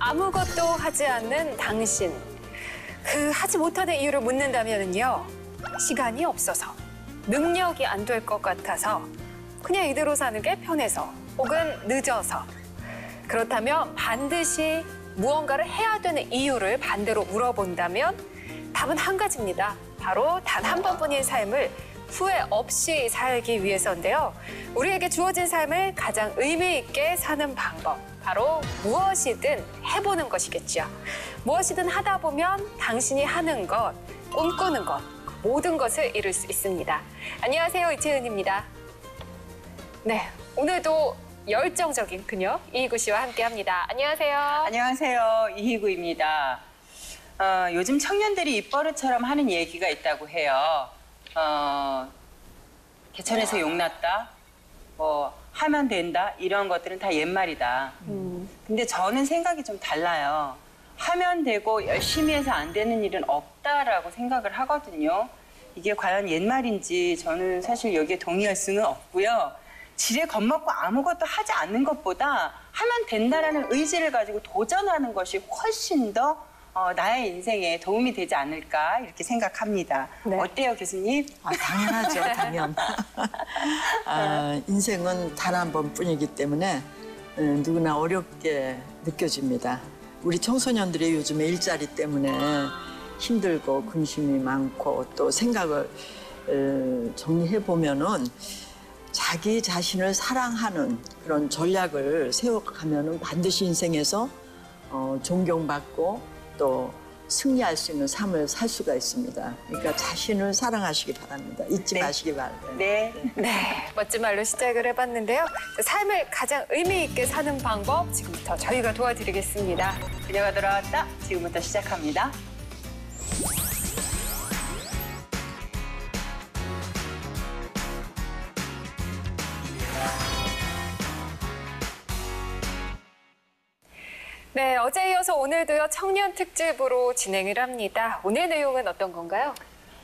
아무것도 하지 않는 당신. 그 하지 못하는 이유를 묻는다면요. 시간이 없어서, 능력이 안 될 것 같아서, 그냥 이대로 사는 게 편해서, 혹은 늦어서. 그렇다면 반드시 무언가를 해야 되는 이유를 반대로 물어본다면 답은 한 가지입니다. 바로 단 한 번뿐인 삶을 후회 없이 살기 위해서인데요. 우리에게 주어진 삶을 가장 의미 있게 사는 방법. 바로 무엇이든 해보는 것이겠죠. 무엇이든 하다 보면 당신이 하는 것, 꿈꾸는 것, 모든 것을 이룰 수 있습니다. 안녕하세요, 이채은입니다. 네, 오늘도 열정적인 그녀 이희구 씨와 함께합니다. 안녕하세요. 안녕하세요, 이희구입니다. 요즘 청년들이 입버릇처럼 하는 얘기가 있다고 해요. 개천에서 용났다, 하면 된다, 이런 것들은 다 옛말이다. 근데 저는 생각이 좀 달라요. 하면 되고 열심히 해서 안 되는 일은 없다라고 생각을 하거든요. 이게 과연 옛말인지 저는 사실 여기에 동의할 수는 없고요. 지레 겁먹고 아무것도 하지 않는 것보다 하면 된다라는 의지를 가지고 도전하는 것이 훨씬 더 나의 인생에 도움이 되지 않을까 이렇게 생각합니다. 네. 어때요, 교수님? 당연하죠, 당연. 인생은 단 한 번뿐이기 때문에 누구나 어렵게 느껴집니다. 우리 청소년들이 요즘에 일자리 때문에 힘들고 근심이 많고 또 생각을 정리해보면은 자기 자신을 사랑하는 그런 전략을 세워가면은 반드시 인생에서 존경받고 또 승리할 수 있는 삶을 살 수가 있습니다. 그러니까 자신을 사랑하시기 바랍니다. 잊지 마시기 바랍니다. 네. 네, 멋진 말로 시작을 해봤는데요. 삶을 가장 의미 있게 사는 방법 지금부터 저희가 도와드리겠습니다. 그녀가 돌아왔다. 지금부터 시작합니다. 네, 어제 이어서 오늘도요 청년 특집으로 진행을 합니다. 오늘 내용은 어떤 건가요?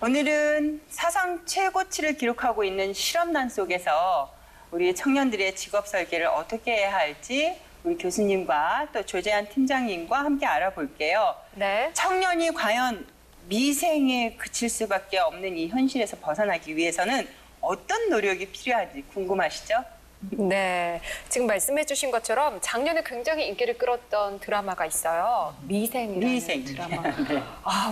오늘은 사상 최고치를 기록하고 있는 실험단 속에서 우리 청년들의 직업 설계를 어떻게 해야 할지 우리 교수님과 또 조재한 팀장님과 함께 알아볼게요. 네. 청년이 과연 미생에 그칠 수밖에 없는 이 현실에서 벗어나기 위해서는 어떤 노력이 필요한지 궁금하시죠? 네, 지금 말씀해주신 것처럼 작년에 굉장히 인기를 끌었던 드라마가 있어요. 미생이라는 미생. 드라마. 네.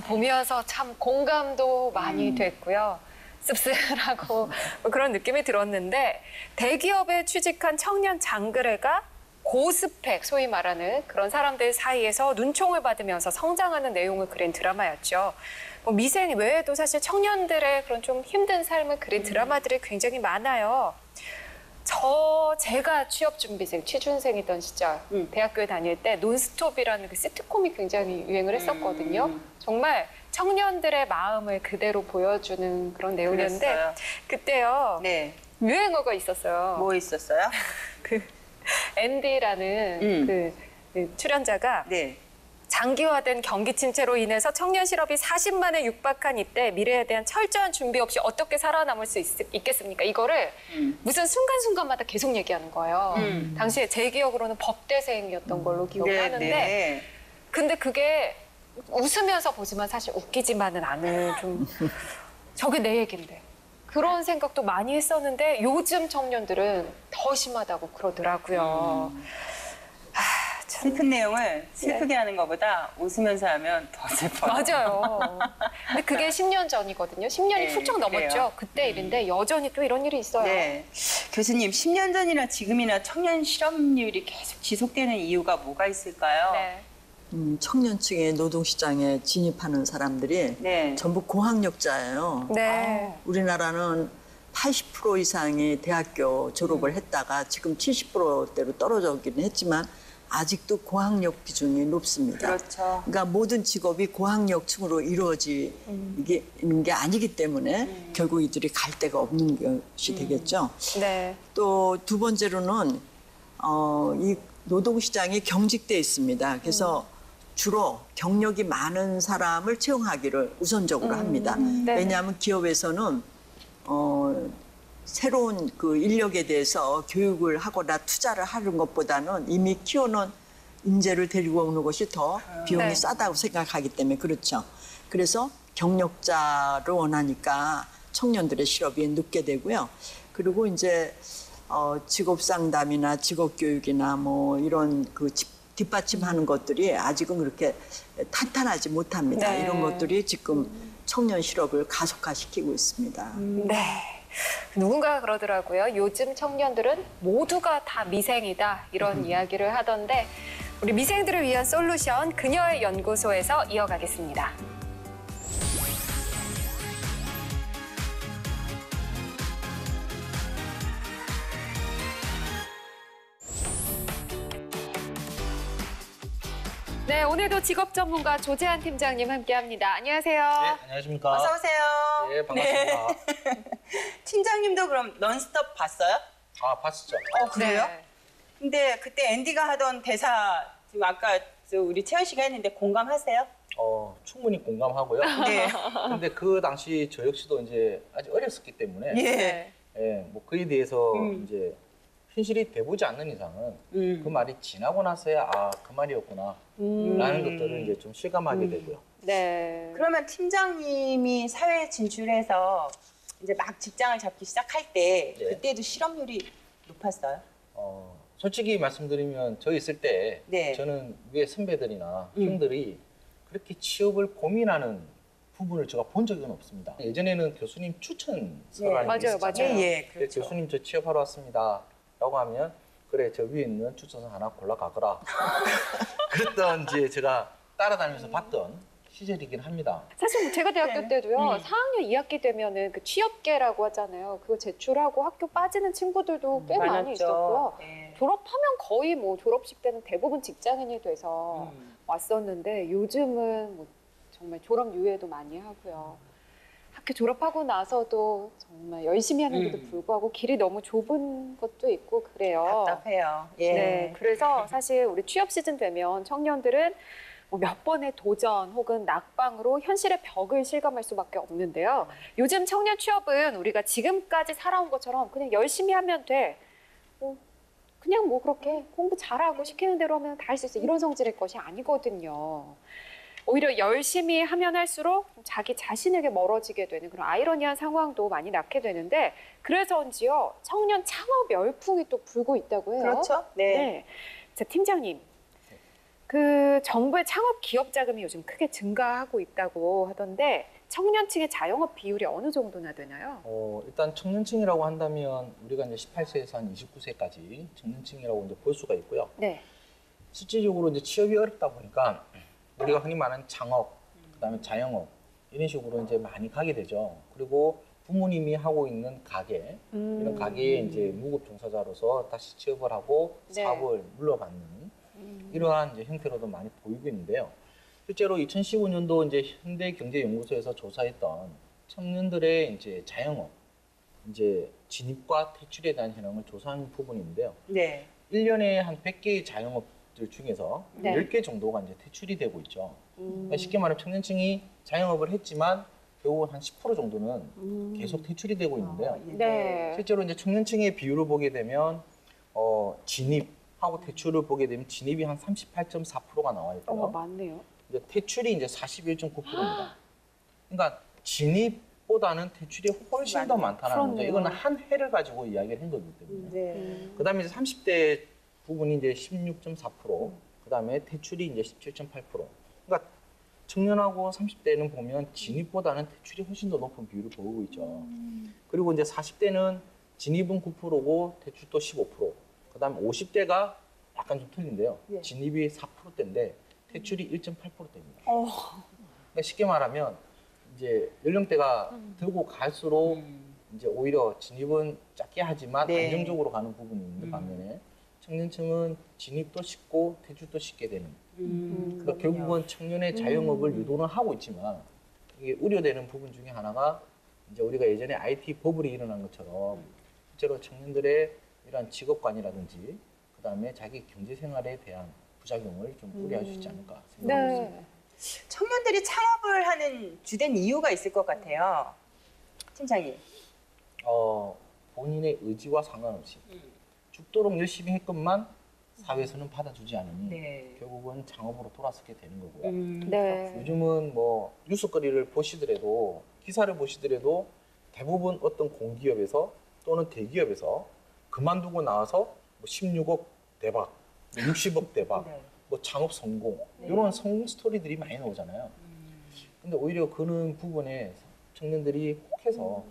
보면서 참 공감도 많이 됐고요. 씁쓸하고 그런 느낌이 들었는데 대기업에 취직한 청년 장그래가 고스펙, 소위 말하는 그런 사람들 사이에서 눈총을 받으면서 성장하는 내용을 그린 드라마였죠. 미생 외에도 사실 청년들의 그런 좀 힘든 삶을 그린 드라마들이 굉장히 많아요. 제가 취업준비생, 취준생이던 시절 대학교에 다닐 때 논스톱이라는 그 시트콤이 굉장히 유행을 했었거든요. 정말 청년들의 마음을 그대로 보여주는 그런 내용이었는데 그랬어요. 그때요. 네. 유행어가 있었어요. 뭐 있었어요? 앤디라는 그 출연자가 네. 장기화된 경기 침체로 인해서 청년 실업이 40만에 육박한 이때 미래에 대한 철저한 준비 없이 어떻게 살아남을 수 있겠습니까? 이거를 무슨 순간순간마다 계속 얘기하는 거예요. 당시에 제 기억으로는 법대생이었던 걸로 기억을 하는데 네. 근데 그게 웃으면서 보지만 사실 웃기지만은 않은 좀 저게 내 얘긴데 그런 생각도 많이 했었는데 요즘 청년들은 더 심하다고 그러더라고요. 슬픈 내용을 슬프게 하는 것보다 웃으면서 하면 더 슬퍼요. 맞아요. 근데 그게 10년 전이거든요. 10년이 네, 훌쩍 넘었죠. 그래요. 그때 일인데 여전히 또 이런 일이 있어요. 네. 교수님, 10년 전이나 지금이나 청년 실업률이 계속 지속되는 이유가 뭐가 있을까요? 네. 청년층의 노동시장에 진입하는 사람들이 네. 전부 고학력자예요. 네. 우리나라는 80% 이상이 대학교 졸업을 했다가 지금 70%대로 떨어지긴 했지만 아직도 고학력 비중이 높습니다. 그렇죠. 그러니까 모든 직업이 고학력층으로 이루어지는 게 아니기 때문에 결국 이들이 갈 데가 없는 것이 되겠죠. 네. 또 두 번째로는 이 노동시장이 경직돼 있습니다. 그래서 주로 경력이 많은 사람을 채용하기를 우선적으로 합니다. 네. 왜냐하면 기업에서는 새로운 그 인력에 대해서 교육을 하거나 투자를 하는 것보다는 이미 키워놓은 인재를 데리고 오는 것이 더 비용이 네. 싸다고 생각하기 때문에 그렇죠. 그래서 경력자를 원하니까 청년들의 실업이 늦게 되고요. 그리고 이제 직업 상담이나 직업 교육이나 뭐 이런 그 뒷받침하는 것들이 아직은 그렇게 탄탄하지 못합니다. 네. 이런 것들이 지금 청년 실업을 가속화시키고 있습니다. 네. 누군가가 그러더라고요. 요즘 청년들은 모두가 다 미생이다. 이런 이야기를 하던데 우리 미생들을 위한 솔루션 그녀의 연구소에서 이어가겠습니다. 네, 오늘도 직업 전문가 조재한 팀장님 함께합니다. 안녕하세요. 네, 안녕하십니까. 어서 오세요. 예, 반갑습니다. 팀장님도 그럼 넌스톱 봤어요? 아, 봤었죠. 그래요? 네. 근데 그때 앤디가 하던 대사 지금 아까 우리 채연 씨가 했는데 공감하세요? 충분히 공감하고요. 네. 근데 그 당시 저 역시도 이제 아직 어렸었기 때문에 예. 네. 뭐 그에 대해서 음. 이제 현실이 돼보지 않는 이상은 그 말이 지나고 나서야 그 말이었구나 라는 것들을 이제 좀 실감하게 되고요. 네. 그러면 팀장님이 사회에 진출해서 이제 막 직장을 잡기 시작할 때 네. 그때도 실업률이 높았어요? 솔직히 말씀드리면 저 있을 때 네. 저는 위에 선배들이나 형들이 그렇게 취업을 고민하는 부분을 제가 본 적은 없습니다. 예전에는 교수님 추천서라는 맞아요, 게 있었잖아요. 맞아요. 예, 그렇죠. 교수님 저 취업하러 왔습니다 라고 하면 그래 저 위에 있는 추천서 하나 골라 가거라. 그랬던 이제 제가 따라다니면서 봤던 시절이긴 합니다. 사실 뭐 제가 대학교 네. 때도요, 4학년 2학기 되면은 그 취업계라고 하잖아요. 그거 제출하고 학교 빠지는 친구들도 꽤 많이 많았죠. 있었고요. 네. 졸업하면 거의 뭐 졸업식 때는 대부분 직장인이 돼서 왔었는데 요즘은 뭐 정말 졸업 유예도 많이 하고요. 학교 졸업하고 나서도 정말 열심히 하는데도 불구하고 길이 너무 좁은 것도 있고 그래요. 답답해요. 예. 네, 그래서 사실 우리 취업 시즌 되면 청년들은 뭐 몇 번의 도전 혹은 낙방으로 현실의 벽을 실감할 수밖에 없는데요. 요즘 청년 취업은 우리가 지금까지 살아온 것처럼 그냥 열심히 하면 돼. 그냥 뭐 그렇게 공부 잘하고 시키는 대로 하면 다 할 수 있어. 이런 성질의 것이 아니거든요. 오히려 열심히 하면 할수록 자기 자신에게 멀어지게 되는 그런 아이러니한 상황도 많이 낳게 되는데 그래서인지요 청년 창업 열풍이 또 불고 있다고 해요. 그렇죠. 네. 네. 자, 팀장님. 그 정부의 창업 기업 자금이 요즘 크게 증가하고 있다고 하던데 청년층의 자영업 비율이 어느 정도나 되나요? 일단 청년층이라고 한다면 우리가 이제 18세에서 한 29세까지 청년층이라고 이제 볼 수가 있고요. 네. 실질적으로 이제 취업이 어렵다 보니까 우리가 흔히 말하는 창업, 그다음에 자영업 이런 식으로 이제 많이 가게 되죠. 그리고 부모님이 하고 있는 가게 이런 가게에 이제 무급 종사자로서 다시 취업을 하고 네. 사업을 물러받는 이러한 이제 형태로도 많이 보이고 있는데요. 실제로 2015년도 이제 현대경제연구소에서 조사했던 청년들의 이제 자영업 이제 진입과 퇴출에 대한 현황을 조사한 부분인데요. 네. 1년에 한 100개의 자영업들 중에서 네. 10개 정도가 이제 퇴출이 되고 있죠. 그러니까 쉽게 말하면 청년층이 자영업을 했지만 결국은 한 10% 정도는 계속 퇴출이 되고 있는데요. 네. 실제로 이제 청년층의 비율을 보게 되면 진입하고 퇴출을 보게 되면 진입이 한 38.4%가 나와 있고요. 많네요. 이제 퇴출이 이제 41.9%입니다. 그러니까 진입보다는 퇴출이 훨씬 더 많다는 거죠. 그렇네요. 이거는 한 해를 가지고 이야기를 한 거기 때문에. 네. 그다음에 이제 30대 부분이 이제 16.4%, 그다음에 퇴출이 이제 17.8%. 그러니까 청년하고 30대는 보면 진입보다는 퇴출이 훨씬 더 높은 비율을 보이고 있죠. 그리고 이제 40대는 진입은 9%고 퇴출도 15%. 그다음에 50대가 약간 좀 틀린데요. 예. 진입이 4%대인데 퇴출이 1.8%대입니다. 그러니까 쉽게 말하면 이제 연령대가 들고 갈수록 이제 오히려 진입은 작게 하지만 네. 안정적으로 가는 부분이 있는 반면에 청년층은 진입도 쉽고 퇴출도 쉽게 되는. 그러니까 결국은 청년의 자영업을 유도는 하고 있지만 이게 우려되는 부분 중에 하나가 이제 우리가 예전에 IT 버블이 일어난 것처럼 실제로 청년들의 이러한 직업관이라든지 그다음에 자기 경제 생활에 대한 부작용을 좀 우려할 수 있지 않을까 생각합니다. 네. 청년들이 창업을 하는 주된 이유가 있을 것 같아요. 팀장님. 본인의 의지와 상관없이 죽도록 열심히 했건만 사회에서는 받아주지 않으니 네. 결국은 창업으로 돌아서게 되는 거고요. 네. 요즘은 뭐 뉴스거리를 보시더라도 기사를 보시더라도 대부분 어떤 공기업에서 또는 대기업에서 그만두고 나와서 뭐 16억 대박, 60억 대박, 네. 뭐 창업 성공 이런 성공 스토리들이 많이 나오잖아요. 근데 오히려 그런 부분에 청년들이 혹해서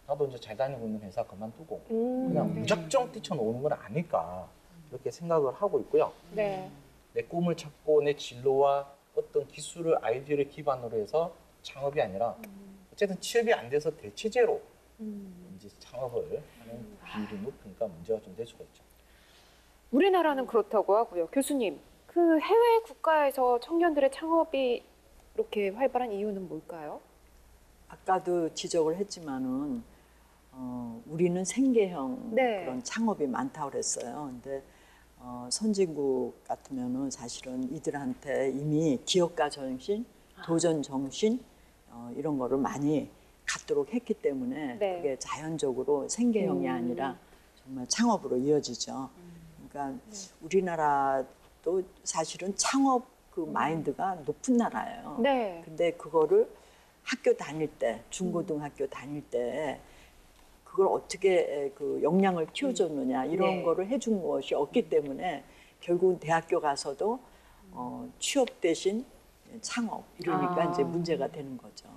나도 이제 잘 다니고 있는 회사 그만두고 그냥 무작정 뛰쳐나오는 건 아닐까 이렇게 생각을 하고 있고요. 네. 내 꿈을 찾고 내 진로와 어떤 기술을 아이디어를 기반으로 해서 창업이 아니라 어쨌든 취업이 안 돼서 대체제로 이제 창업을 하는 비율이 높으니까 문제가 좀 될 수가 있죠. 우리나라는 그렇다고 하고요. 교수님, 그 해외 국가에서 청년들의 창업이 이렇게 활발한 이유는 뭘까요? 아까도 지적을 했지만은 우리는 생계형 네. 그런 창업이 많다고 그랬어요. 근데 선진국 같으면은 사실은 이들한테 이미 기업가 정신, 도전 정신 이런 거를 많이 갖도록 했기 때문에 네. 그게 자연적으로 생계형이 아니라 정말 창업으로 이어지죠. 그러니까 우리나라도 사실은 창업 그 마인드가 높은 나라예요. 네. 근데 그거를 학교 다닐 때, 중고등학교 다닐 때 그걸 어떻게 그 역량을 키워줬느냐 이런 네. 거를 해준 것이 없기 때문에 결국은 대학교 가서도 취업 대신 창업 이러니까 이제 문제가 되는 거죠.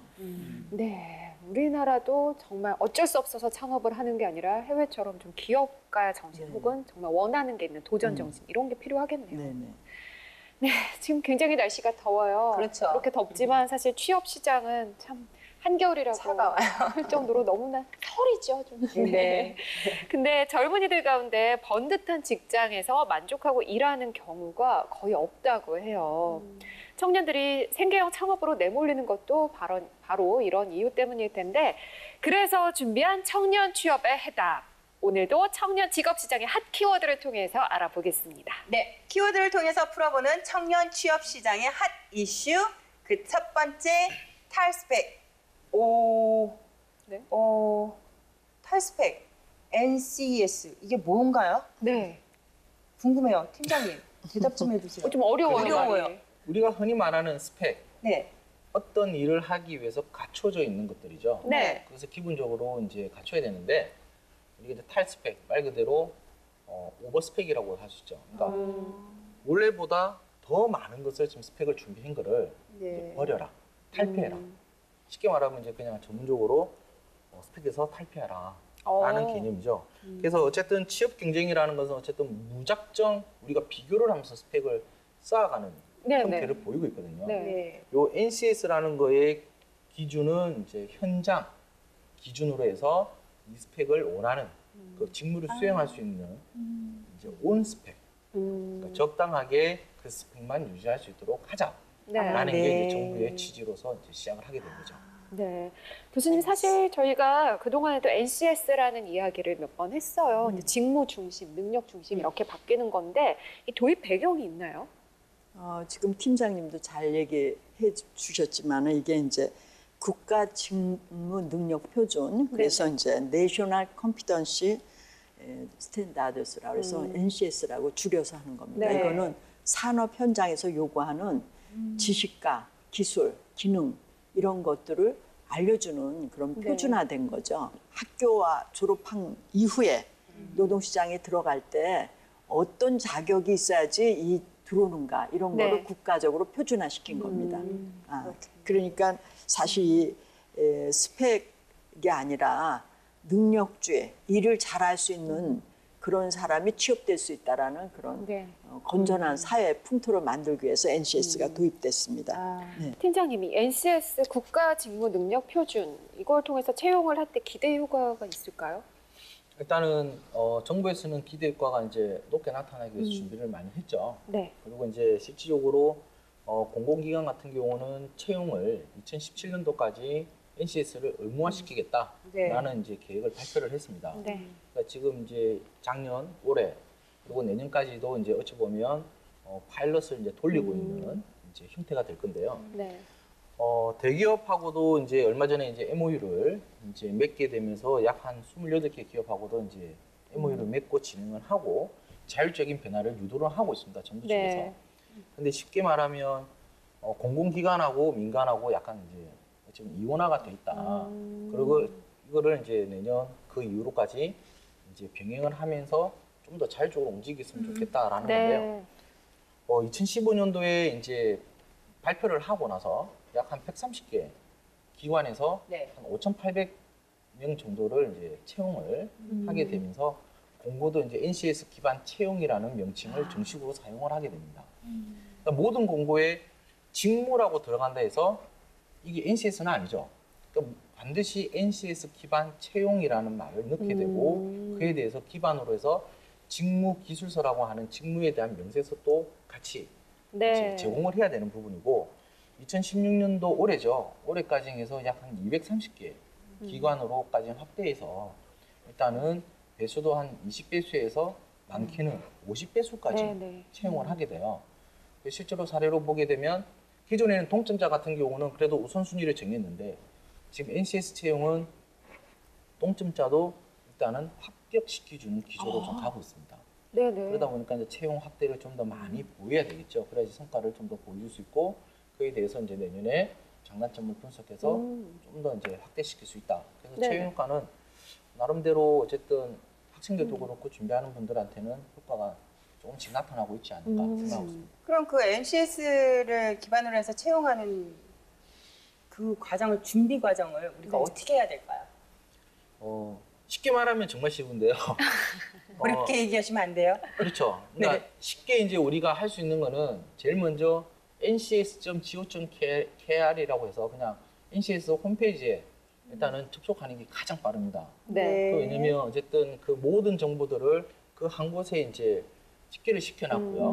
네. 우리나라도 정말 어쩔 수 없어서 창업을 하는 게 아니라 해외처럼 좀 기업가 정신 네. 혹은 정말 원하는 게 있는 도전 정신 이런 게 필요하겠네요. 네네. 지금 굉장히 날씨가 더워요. 그렇죠. 그렇게 덥지만 사실 취업 시장은 참 한겨울이라고 차가워요. 할 정도로 너무나 설이죠. 좀. 네. 근데 젊은이들 가운데 번듯한 직장에서 만족하고 일하는 경우가 거의 없다고 해요. 청년들이 생계형 창업으로 내몰리는 것도 바로 이런 이유 때문일 텐데 그래서 준비한 청년 취업의 해답. 오늘도 청년 직업 시장의 핫 키워드를 통해서 알아보겠습니다. 네, 키워드를 통해서 풀어보는 청년 취업 시장의 핫 이슈. 그 첫 번째 탈스펙. 네. 탈스펙. NCES. 이게 뭔가요? 네. 궁금해요. 팀장님, 대답 좀 해주세요. 좀 어려워요. 어려워요. 말이. 우리가 흔히 말하는 스펙, 네. 어떤 일을 하기 위해서 갖춰져 있는 것들이죠. 네. 그래서 기본적으로 이제 갖춰야 되는데 우리가 이제 탈스펙, 말 그대로 오버스펙이라고 할 수 있죠. 그러니까 원래보다 더 많은 것을 지금 스펙을 준비한 거를 이제 버려라, 탈피해라. 쉽게 말하면 이제 그냥 전문적으로 스펙에서 탈피해라. 라는 개념이죠. 그래서 어쨌든 취업 경쟁이라는 것은 어쨌든 무작정 우리가 비교를 하면서 스펙을 쌓아가는 네, 형태를 네. 보이고 있거든요. 네. 요 NCS라는 거의 기준은 이제 현장 기준으로 해서 이 스펙을 원하는 그 직무를 수행할 수 있는 이제 온 스펙, 그러니까 적당하게 그 스펙만 유지할 수 있도록 하자라는 네. 게 이제 정부의 취지로서 이제 시작을 하게 된 거죠. 네. 교수님, 사실 저희가 그동안에도 NCS라는 이야기를 몇 번 했어요. 이제 직무 중심, 능력 중심 이렇게 바뀌는 건데 이 도입 배경이 있나요? 지금 팀장님도 잘 얘기해 주셨지만 이게 이제 국가 직무 능력 표준 그래서 이제 National Competency Standards라고 해서 NCS라고 줄여서 하는 겁니다. 네. 이거는 산업 현장에서 요구하는 지식과 기술, 기능 이런 것들을 알려주는 그런 표준화된 거죠. 학교와 졸업한 이후에 노동시장에 들어갈 때 어떤 자격이 있어야지 들어오는가 이런 거를 국가적으로 표준화시킨 겁니다. 그러니까 사실 이 스펙이 아니라 능력주의, 일을 잘할 수 있는 그런 사람이 취업될 수 있다라는 그런 건전한 사회 풍토를 만들기 위해서 NCS가 도입됐습니다. 네. 팀장님이 NCS 국가 직무 능력 표준 이걸 통해서 채용을 할 때 기대 효과가 있을까요? 일단은 정부에서는 기대 효과가 이제 높게 나타나기 위해서 준비를 많이 했죠. 네. 그리고 이제 실질적으로 공공기관 같은 경우는 채용을 2017년도까지 NCS를 의무화시키겠다라는 이제 계획을 발표를 했습니다. 네. 그러니까 지금 이제 작년, 올해 그리고 내년까지도 이제 어찌 보면 파일럿을 이제 돌리고 있는 이제 형태가 될 건데요. 네. 대기업하고도 이제 얼마 전에 이제 MOU를 이제 맺게 되면서 약 한 28개 기업하고도 이제 MOU를 맺고 진행을 하고 자율적인 변화를 유도를 하고 있습니다. 정부 네. 측에서. 근데 쉽게 말하면 공공기관하고 민간하고 약간 이제 지금 이원화가 돼 있다. 그리고 이거를 이제 내년 그 이후로까지 이제 병행을 하면서 좀 더 자율적으로 움직였으면 좋겠다라는 건데요. 네. 2015년도에 이제 발표를 하고 나서 약 한 130개 기관에서 네. 한 5,800명 정도를 이제 채용을 하게 되면서 공고도 이제 NCS 기반 채용이라는 명칭을 정식으로 사용을 하게 됩니다. 그러니까 모든 공고에 직무라고 들어간다 해서 이게 NCS는 아니죠. 그러니까 반드시 NCS 기반 채용이라는 말을 넣게 되고 그에 대해서 기반으로 해서 직무 기술서라고 하는 직무에 대한 명세서도 같이 네. 제공을 해야 되는 부분이고 2016년도 올해죠. 올해까지 해서 약 한 230개 기관으로까지 확대해서 일단은 배수도 한 20배수에서 많게는 50배수까지 네, 네. 채용을 하게 돼요. 실제로 사례로 보게 되면 기존에는 동점자 같은 경우는 그래도 우선순위를 정했는데 지금 NCS 채용은 동점자도 일단은 합격시켜주는 기조로 좀 가고 있습니다. 네, 네. 그러다 보니까 이제 채용 확대를 좀 더 많이 보여야 되겠죠. 그래야지 성과를 좀 더 보여줄 수 있고 그에 대해서 이제 내년에 장단점을 분석해서 좀 더 이제 확대시킬 수 있다. 그래서 네. 채용 효과는 나름대로 어쨌든 학생들도 그렇고 준비하는 분들한테는 효과가 조금씩 나타나고 있지 않을까 생각하고 있습니다. 그럼 그 NCS를 기반으로 해서 채용하는 그 과정을 준비 과정을 우리가 어떻게 해야 될까요? 쉽게 말하면 정말 쉬운데요. 어렵게 얘기하시면 안 돼요? 그렇죠. 그러니까 네. 쉽게 이제 우리가 할 수 있는 거는 제일 먼저 ncs.go.kr이라고 해서 그냥 NCS 홈페이지에 일단은 접속하는 게 가장 빠릅니다. 네. 왜냐면 어쨌든 그 모든 정보들을 그 한 곳에 이제 집계를 시켜놨고요.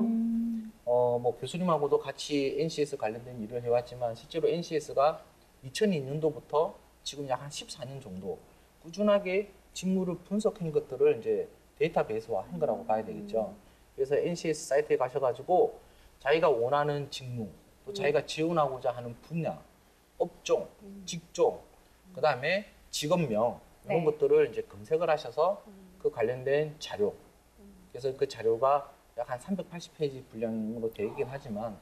뭐 교수님하고도 같이 NCS 관련된 일을 해왔지만 실제로 NCS가 2002년도부터 지금 약 한 14년 정도 꾸준하게 직무를 분석한 것들을 이제 데이터베이스화 한 거라고 봐야 되겠죠. 그래서 NCS 사이트에 가셔가지고 자기가 원하는 직무, 또 자기가 지원하고자 하는 분야, 업종, 직종, 그 다음에 직업명 이런 네. 것들을 이제 검색을 하셔서 그 관련된 자료. 그래서 그 자료가 약 한 380페이지 분량으로 되어 있긴 하지만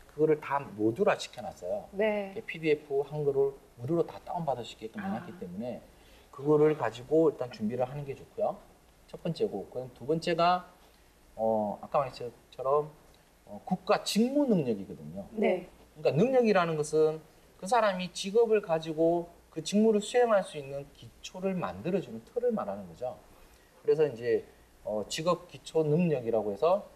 그거를 다 모듈화 시켜놨어요. 네. PDF 한글을 무료로 다 다운받을 수 있게끔 해놨기 때문에 그거를 가지고 일단 준비를 하는 게 좋고요. 첫 번째고, 그럼 두 번째가 아까 말했던 것처럼 국가 직무 능력이거든요. 네. 그러니까 능력이라는 것은 그 사람이 직업을 가지고 그 직무를 수행할 수 있는 기초를 만들어주는 틀을 말하는 거죠. 그래서 이제 직업 기초 능력이라고 해서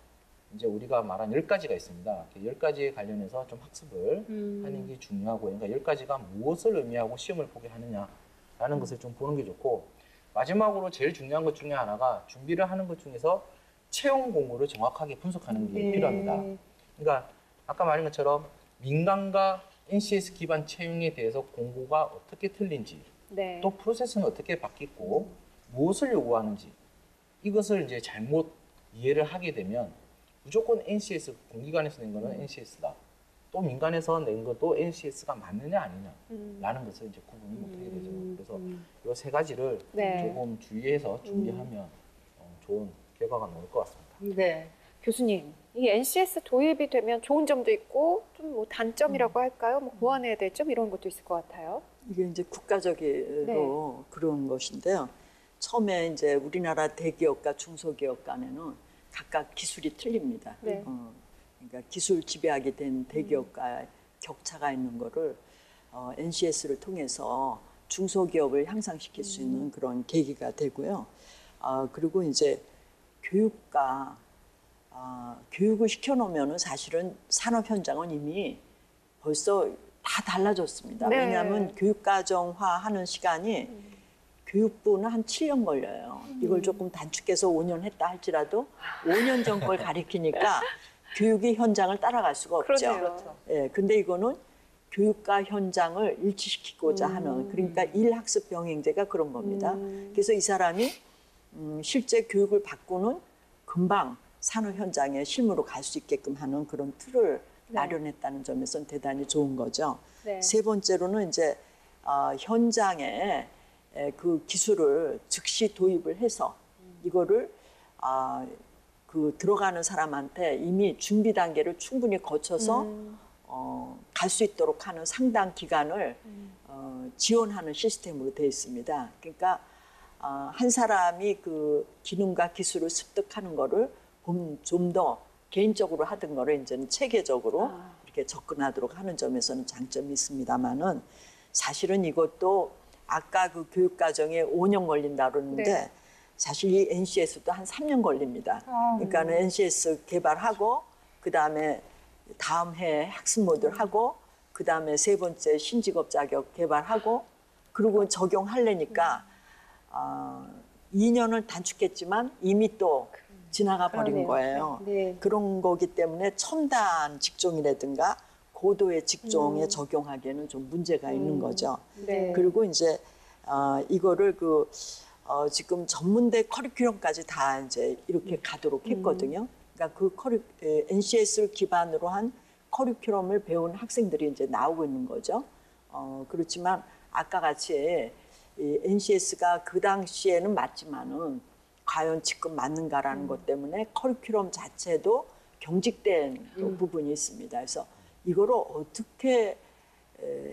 이제 우리가 말한 10가지가 있습니다. 10가지에 관련해서 좀 학습을 하는 게 중요하고, 그러니까 10가지가 무엇을 의미하고 시험을 보게 하느냐라는 것을 좀 보는 게 좋고, 마지막으로 제일 중요한 것 중에 하나가 준비를 하는 것 중에서 채용 공고를 정확하게 분석하는 게 필요합니다. 그러니까 아까 말한 것처럼 민간과 NCS 기반 채용에 대해서 공고가 어떻게 틀린지, 네. 또 프로세스는 어떻게 바뀌고 무엇을 요구하는지 이것을 이제 잘못 이해를 하게 되면 무조건 NCS, 공기관에서 낸 거는 NCS다. 또 민간에서 낸 것도 NCS가 맞느냐 아니냐라는 것을 이제 구분을 못하게 되죠. 그래서 이 세 가지를 네. 조금 주의해서 준비하면 좋은 결과가 나올 것 같습니다. 네. 교수님, 이 NCS 도입이 되면 좋은 점도 있고 좀 뭐 단점이라고 할까요? 뭐 보완해야 될 점 이런 것도 있을 것 같아요. 이게 이제 국가적으로 그런 것인데요. 처음에 이제 우리나라 대기업과 중소기업 간에는 각각 기술이 틀립니다. 네. 그러니까 기술 지배하게 된 대기업과 격차가 있는 거를 NCS를 통해서 중소기업을 향상시킬 수 있는 그런 계기가 되고요. 그리고 이제 교육을 시켜놓으면 사실은 산업 현장은 이미 벌써 다 달라졌습니다. 네. 왜냐하면 교육과정화하는 시간이 교육부는 한 7년 걸려요. 이걸 조금 단축해서 5년 했다 할지라도 5년 전 걸 가리키니까 교육의 현장을 따라갈 수가 없죠. 그렇죠. 예, 근데 이거는 교육과 현장을 일치시키고자 하는, 그러니까 일학습 병행제가 그런 겁니다. 그래서 이 사람이 실제 교육을 받고는 금방 산업 현장에 실무로 갈 수 있게끔 하는 그런 틀을 마련했다는 점에서는 대단히 좋은 거죠. 네. 세 번째로는 이제 현장에 그 기술을 즉시 도입을 해서 이거를 그 들어가는 사람한테 이미 준비 단계를 충분히 거쳐서 갈 수 있도록 하는 상당 기간을 지원하는 시스템으로 되어 있습니다. 그러니까 한 사람이 그 기능과 기술을 습득하는 거를 좀 더 개인적으로 하던 거를 이제는 체계적으로 이렇게 접근하도록 하는 점에서는 장점이 있습니다만은 사실은 이것도 아까 그 교육 과정에 5년 걸린다 그러는데 네. 사실 이 NCS도 한 3년 걸립니다. 그러니까는 NCS 개발하고 그다음에 다음 해 학습 모듈 하고 그다음에 세 번째 신직업 자격 개발하고 그리고 적용하려니까 2년을 단축했지만 이미 또 지나가 버린 거예요. 네. 그런 거기 때문에 첨단 직종이라든가 고도의 직종에 적용하기에는 좀 문제가 있는 거죠. 네. 그리고 이제 이거를 지금 전문대 커리큘럼까지 다 이제 이렇게 가도록 했거든요. 그러니까 NCS를 기반으로 한 커리큘럼을 배운 학생들이 이제 나오고 있는 거죠. 그렇지만 아까 같이 이 NCS가 그 당시에는 맞지만은 과연 지금 맞는가라는 것 때문에 커리큘럼 자체도 경직된 또 부분이 있습니다. 그래서 이거를 어떻게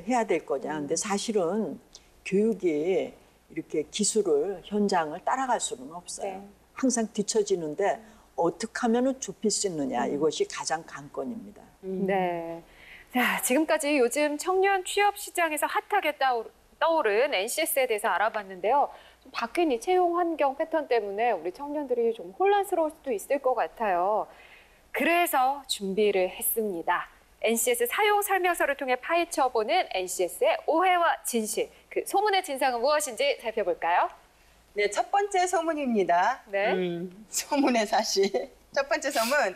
해야 될 거냐. 근데 사실은 교육이 이렇게 기술을, 현장을 따라갈 수는 없어요. 네. 항상 뒤처지는데 어떻게 하면 좁힐 수 있느냐. 이것이 가장 관건입니다. 네. 자, 지금까지 요즘 청년 취업 시장에서 핫하게 떠오른 NCS에 대해서 알아봤는데요. 좀 바뀐 이 채용 환경 패턴 때문에 우리 청년들이 좀 혼란스러울 수도 있을 것 같아요. 그래서 준비를 했습니다. NCS 사용 설명서를 통해 파헤쳐보는 NCS의 오해와 진실. 그 소문의 진상은 무엇인지 살펴볼까요? 네, 첫 번째 소문입니다. 네. 소문의 사실. 첫 번째 소문.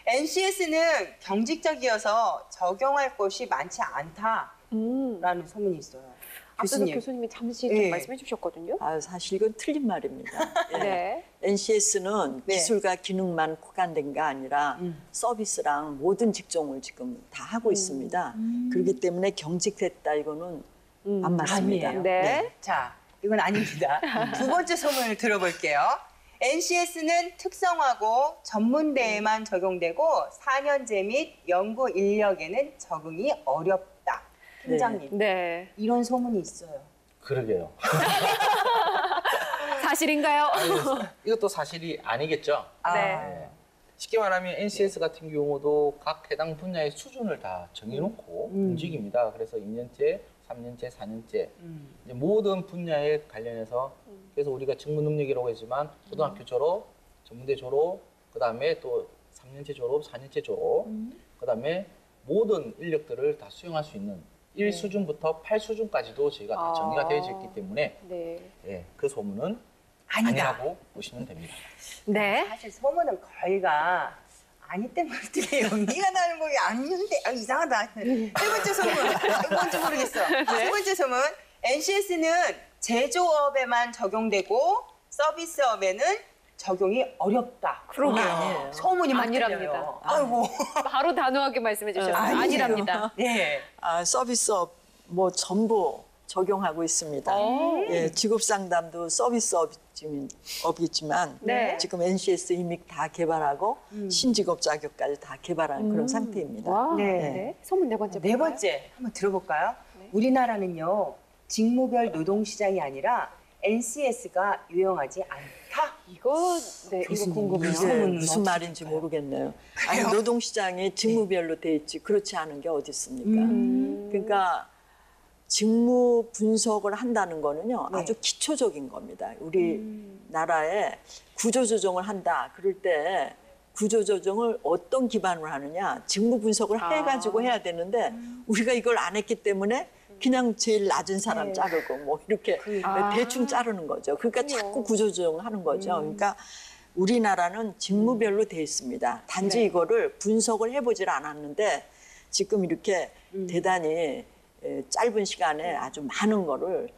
NCS는 경직적이어서 적용할 곳이 많지 않다라는 소문이 있어요. 앞서서 교수님. 교수님이 잠시 네. 좀 말씀해 주셨거든요. 사실 이건 틀린 말입니다. 예. 네. NCS는 네. 기술과 기능만 국한된 게 아니라 서비스랑 모든 직종을 지금 다 하고 있습니다. 그렇기 때문에 경직됐다 이거는 안 맞습니다. 아니에요. 네. 자, 이건 아닙니다. 두 번째 소문을 들어볼게요. NCS는 특성화고 전문대에만 적용되고 4년제 및 연구 인력에는 적응이 어렵다. 팀장님, 네. 이런 소문이 있어요. 그러게요. 사실인가요? 이것도 사실이 아니겠죠. 네. 네. 쉽게 말하면 NCS 같은 경우도 각 해당 분야의 수준을 다 정해놓고 움직입니다. 그래서 2년째, 3년째, 4년째 이제 모든 분야에 관련해서 그래서 우리가 직무 능력이라고 했지만 고등학교 졸업, 전문대 졸업, 그다음에 또 3년째 졸업, 4년째 졸업, 그다음에 모든 인력들을 다 수용할 수 있는 1수준부터 8수준까지도 저희가 다 정리가 되어 있기 때문에 네. 예, 그 소문은 아니다. 아니라고 보시면 됩니다. 네. 사실 소문은 거의가 아니땐 말들이 연기가 나는 거이 아닌데 이상하다. 세 번째 소문. 뭔지 모르겠어. 세 번째 소문. NCS는 제조업에만 적용되고 서비스업에는 적용이 어렵다. 그러게요. 아니에요. 소문이 막 아니랍니다. 들려요. 아이고. 바로 단호하게 말씀해 주셨어요. 아니에요. 아니랍니다. 네. 서비스업 뭐 전부 적용하고 있습니다. 예, 직업상담도 서비스업이지만 네. 지금 NCS 이미 다 개발하고 신직업 자격까지 다 개발한 그런 상태입니다. 와. 네. 네. 소문 네 번째. 네 볼까요? 번째 한번 들어볼까요? 우리나라는요. 직무별 노동시장이 아니라 NCS가 유용하지 않다. 이거 네, 이거 교수님, 궁금해요. 이거 이게 소문은 무슨 어떻게 말인지 될까요? 모르겠네요. 아니 노동시장이 직무별로 돼 있지 그렇지 않은 게 어디 있습니까? 그러니까 직무 분석을 한다는 거는요 아주 기초적인 겁니다. 우리 나라에 구조조정을 한다 그럴 때 구조조정을 어떤 기반으로 하느냐 직무 분석을 해가지고 해야 되는데 우리가 이걸 안 했기 때문에 그냥 제일 낮은 사람 자르고 뭐 이렇게 대충 자르는 거죠. 그러니까 자꾸 구조조정을 하는 거죠. 그러니까 우리나라는 직무별로 돼 있습니다. 단지 이거를 분석을 해보질 않았는데 지금 이렇게 대단히 짧은 시간에 아주 많은 거를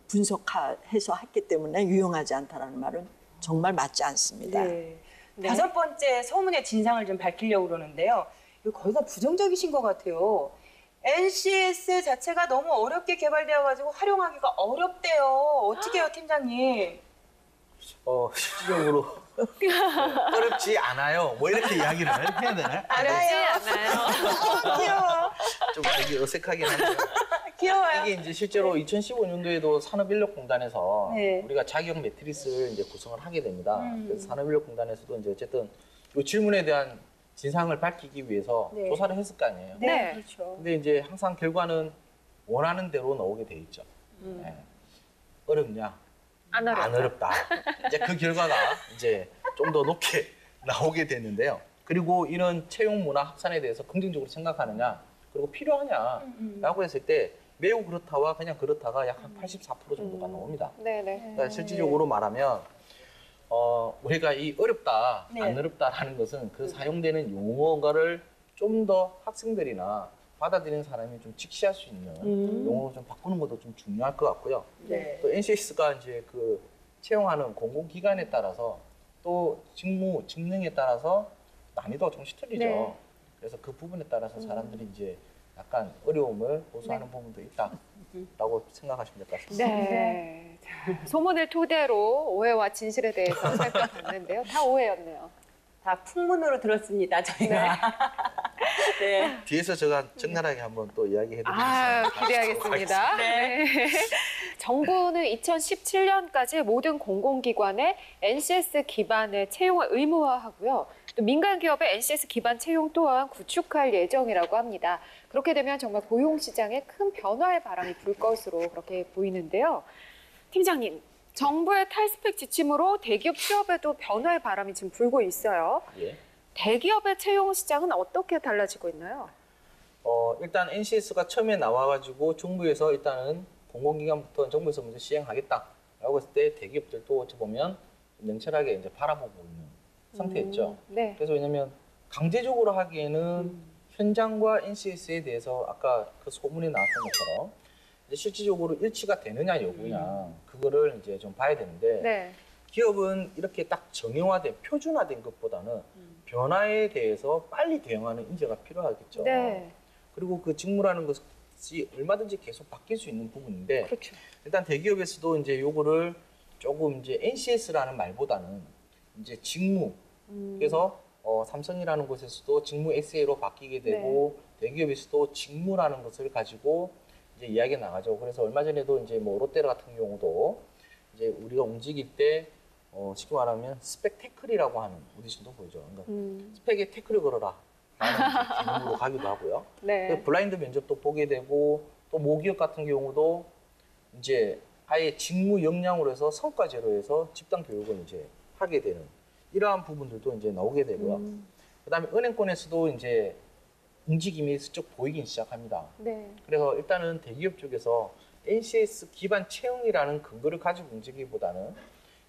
분석해서 했기 때문에 유용하지 않다라는 말은 정말 맞지 않습니다. 네. 네. 다섯 번째 소문의 진상을 좀 밝히려고 그러는데요. 이거 거의 다 부정적이신 것 같아요. NCS 자체가 너무 어렵게 개발되어가지고 활용하기가 어렵대요. 어떻게 해요, 팀장님? 실질적으로 어렵지 않아요. 뭐 이렇게 이야기를 해야 되나요? 어렵지 않아요. 귀여워. 좀 되게 어색하긴 한데 귀여워요. 이게 이제 실제로 2015년도에도 산업인력공단에서 네. 우리가 자격 매트리스를 이제 구성을 하게 됩니다. 그래서 산업인력공단에서도 이제 어쨌든 이 질문에 대한 진상을 밝히기 위해서 네. 조사를 했을 거 아니에요. 네, 네. 그렇죠. 근데 이제 항상 결과는 원하는 대로 나오게 돼 있죠. 네. 어렵냐? 안 어렵다. 안 어렵다. 이제 그 결과가 이제 좀 더 높게 나오게 됐는데요. 그리고 이런 채용 문화 확산에 대해서 긍정적으로 생각하느냐, 그리고 필요하냐라고 했을 때 매우 그렇다와 그냥 그렇다가 약 한 84% 정도가 나옵니다. 네네. 그러니까 실질적으로 말하면 우리가 이 어렵다, 네. 안 어렵다라는 것은 그 사용되는 용어가를 좀 더 학생들이나 받아들이는 사람이 좀 직시할 수 있는 용어로 좀 바꾸는 것도 좀 중요할 것 같고요. 네. 또 NCS가 이제 그 채용하는 공공기관에 따라서 또 직능에 따라서 난이도가 조금씩 틀리죠. 네. 그래서 그 부분에 따라서 사람들이 이제 약간 어려움을 호소하는 부분도 있다라고 생각하시면 될 것 같습니다. 네. 자, 소문을 토대로 오해와 진실에 대해서 살펴봤는데요. 다 오해였네요. 다 풍문으로 들었습니다, 저희가. 네. 뒤에서 제가 적나라하게 한번 또 이야기해드리겠습니다. 아, 기대하겠습니다. 네. 정부는 2017년까지 모든 공공기관에 NCS 기반의 채용을 의무화하고요. 또 민간 기업의 NCS 기반 채용 또한 구축할 예정이라고 합니다. 그렇게 되면 정말 고용 시장에 큰 변화의 바람이 불 것으로 그렇게 보이는데요. 팀장님, 정부의 탈스펙 지침으로 대기업 취업에도 변화의 바람이 지금 불고 있어요. 예. 대기업의 채용 시장은 어떻게 달라지고 있나요? 일단 NCS가 처음에 나와가지고 정부에서 일단은 공공기관부터 정부에서 먼저 시행하겠다라고 했을 때 대기업들도 어찌 보면 냉철하게 이제 바라보고 있는 상태였죠. 네. 그래서 왜냐면 강제적으로 하기에는 현장과 NCS에 대해서 아까 그 소문이 나왔던 것처럼 이제 실질적으로 일치가 되느냐 여부냐 그거를 이제 좀 봐야 되는데 네. 기업은 이렇게 딱 정형화된 표준화된 것보다는 변화에 대해서 빨리 대응하는 인재가 필요하겠죠. 네. 그리고 그 직무라는 것이 얼마든지 계속 바뀔 수 있는 부분인데 그렇죠. 일단 대기업에서도 이제 요거를 조금 이제 NCS라는 말보다는 이제 직무 그래서 삼성이라는 곳에서도 직무 SA로 바뀌게 되고 대기업에서도 직무라는 것을 가지고 이제 이야기가 나가죠. 그래서 얼마 전에도 이제 뭐 롯데 같은 경우도 이제 우리가 움직일 때 쉽게 말하면 스펙 태클이라고 하는 오디션도 보죠. 그러니까 스펙에 태클을 걸어라 라는 기능으로 가기도 하고요. 네. 블라인드 면접도 보게 되고 또 모기업 같은 경우도 이제 아예 직무 역량으로 해서 성과제로 해서 집단 교육을 이제 하게 되는 이러한 부분들도 이제 나오게 되고요. 그다음에 은행권에서도 이제 움직임이 슬쩍 보이긴 시작합니다. 네. 그래서 일단은 대기업 쪽에서 NCS 기반 채용이라는 근거를 가지고 움직이기보다는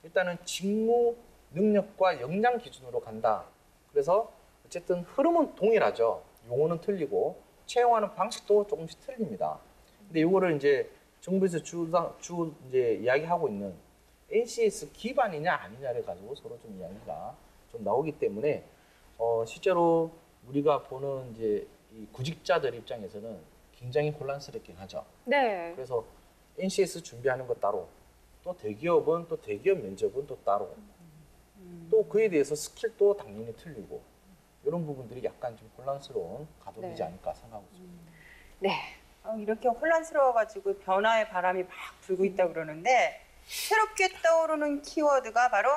일단은 직무 능력과 역량 기준으로 간다. 그래서 어쨌든 흐름은 동일하죠. 용어는 틀리고 채용하는 방식도 조금씩 틀립니다. 근데 이거를 이제 정부에서 이제 이야기하고 있는 NCS 기반이냐 아니냐를 가지고 서로 좀 이야기가 좀 나오기 때문에 실제로 우리가 보는 이제 이 구직자들 입장에서는 굉장히 혼란스럽긴 하죠. 네. 그래서 NCS 준비하는 것 따로, 또 대기업은 또 대기업 면접은 또 따로, 또 그에 대해서 스킬도 당연히 틀리고 이런 부분들이 약간 좀 혼란스러운 가독이지 네. 않을까 생각하고 있습니다. 네. 이렇게 혼란스러워가지고 변화의 바람이 막 불고 있다 그러는데 새롭게 떠오르는 키워드가 바로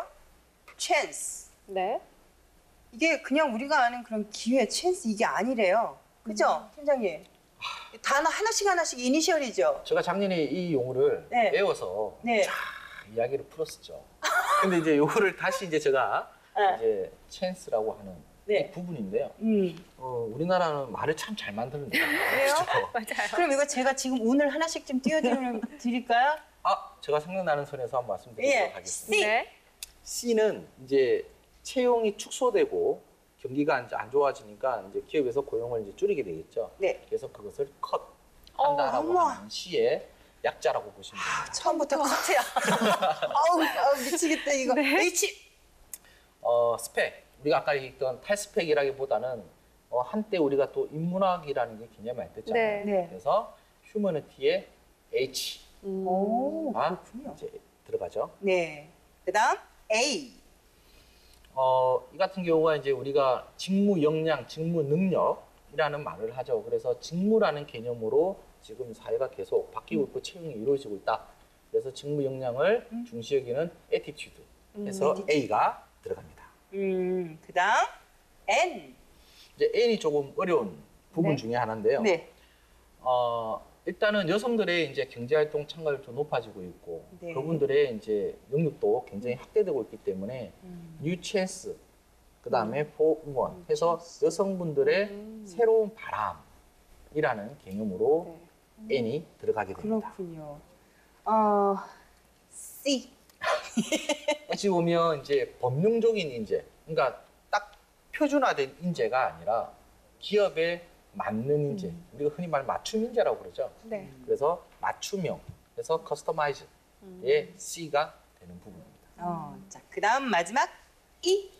chance. 네. 이게 그냥 우리가 아는 그런 기회, 찬스 이게 아니래요. 그죠, 팀장님? 단어 하나씩 이니셜이죠. 제가 작년에 이 용어를 네. 외워서 네. 쫙 이야기를 풀었었죠. 근데 이제 요거를 다시 이제 제가 네. 이제 찬스라고 하는 네. 이 부분인데요. 음. 우리나라는 말을 참 잘 만드는데. 그래요? 맞아요. 그럼 이거 제가 지금 운을 하나씩 좀 띄워드릴까요? 제가 생각나는 선에서 한번 말씀드리도록 예. 하겠습니다. 네. C는 이제 채용이 축소되고 경기가 안 좋아지니까 이제 기업에서 고용을 이제 줄이게 되겠죠. 네. 그래서 그것을 컷한다라고 어머. 하는 C의 약자라고 보시면 됩니다. 처음부터 커트야. 아우, 미치겠다 이거. 네. H. 스펙. 우리가 아까 얘기했던 탈스펙이라기보다는 한때 우리가 또 인문학이라는 게 굉장히 많이 네. 됐잖아요. 네. 그래서 휴머니티의 H가 오, 그렇군요. 이제 들어가죠. 네. 그다음 A. 이 같은 경우가 이제 우리가 직무 역량, 직무 능력이라는 말을 하죠. 그래서 직무라는 개념으로 지금 사회가 계속 바뀌고 있고 채용이 이루어지고 있다. 그래서 직무 역량을 중시 여기는 attitude 해서 A가 들어갑니다. 그다음 N. 이제 N이 조금 어려운 부분 네. 중에 하나인데요. 네. 일단은 여성들의 이제 경제활동 참가율이 좀 높아지고 있고 네. 그분들의 이제 능력도 굉장히 확대되고 있기 때문에 뉴 찬스 그다음에 포 우먼 해서 여성분들의 새로운 바람이라는 개념으로 N이 들어가게 됩니다. 그렇군요. C. 어찌 보면 이제 법령적인 인재, 그러니까 딱 표준화된 인재가 아니라 기업에 맞는 인재, 우리가 흔히 말 맞춤 인재라고 그러죠. 네. 그래서 맞춤형, 그래서 커스터마이즈의 C가 되는 부분입니다. 자, 그다음 마지막 E.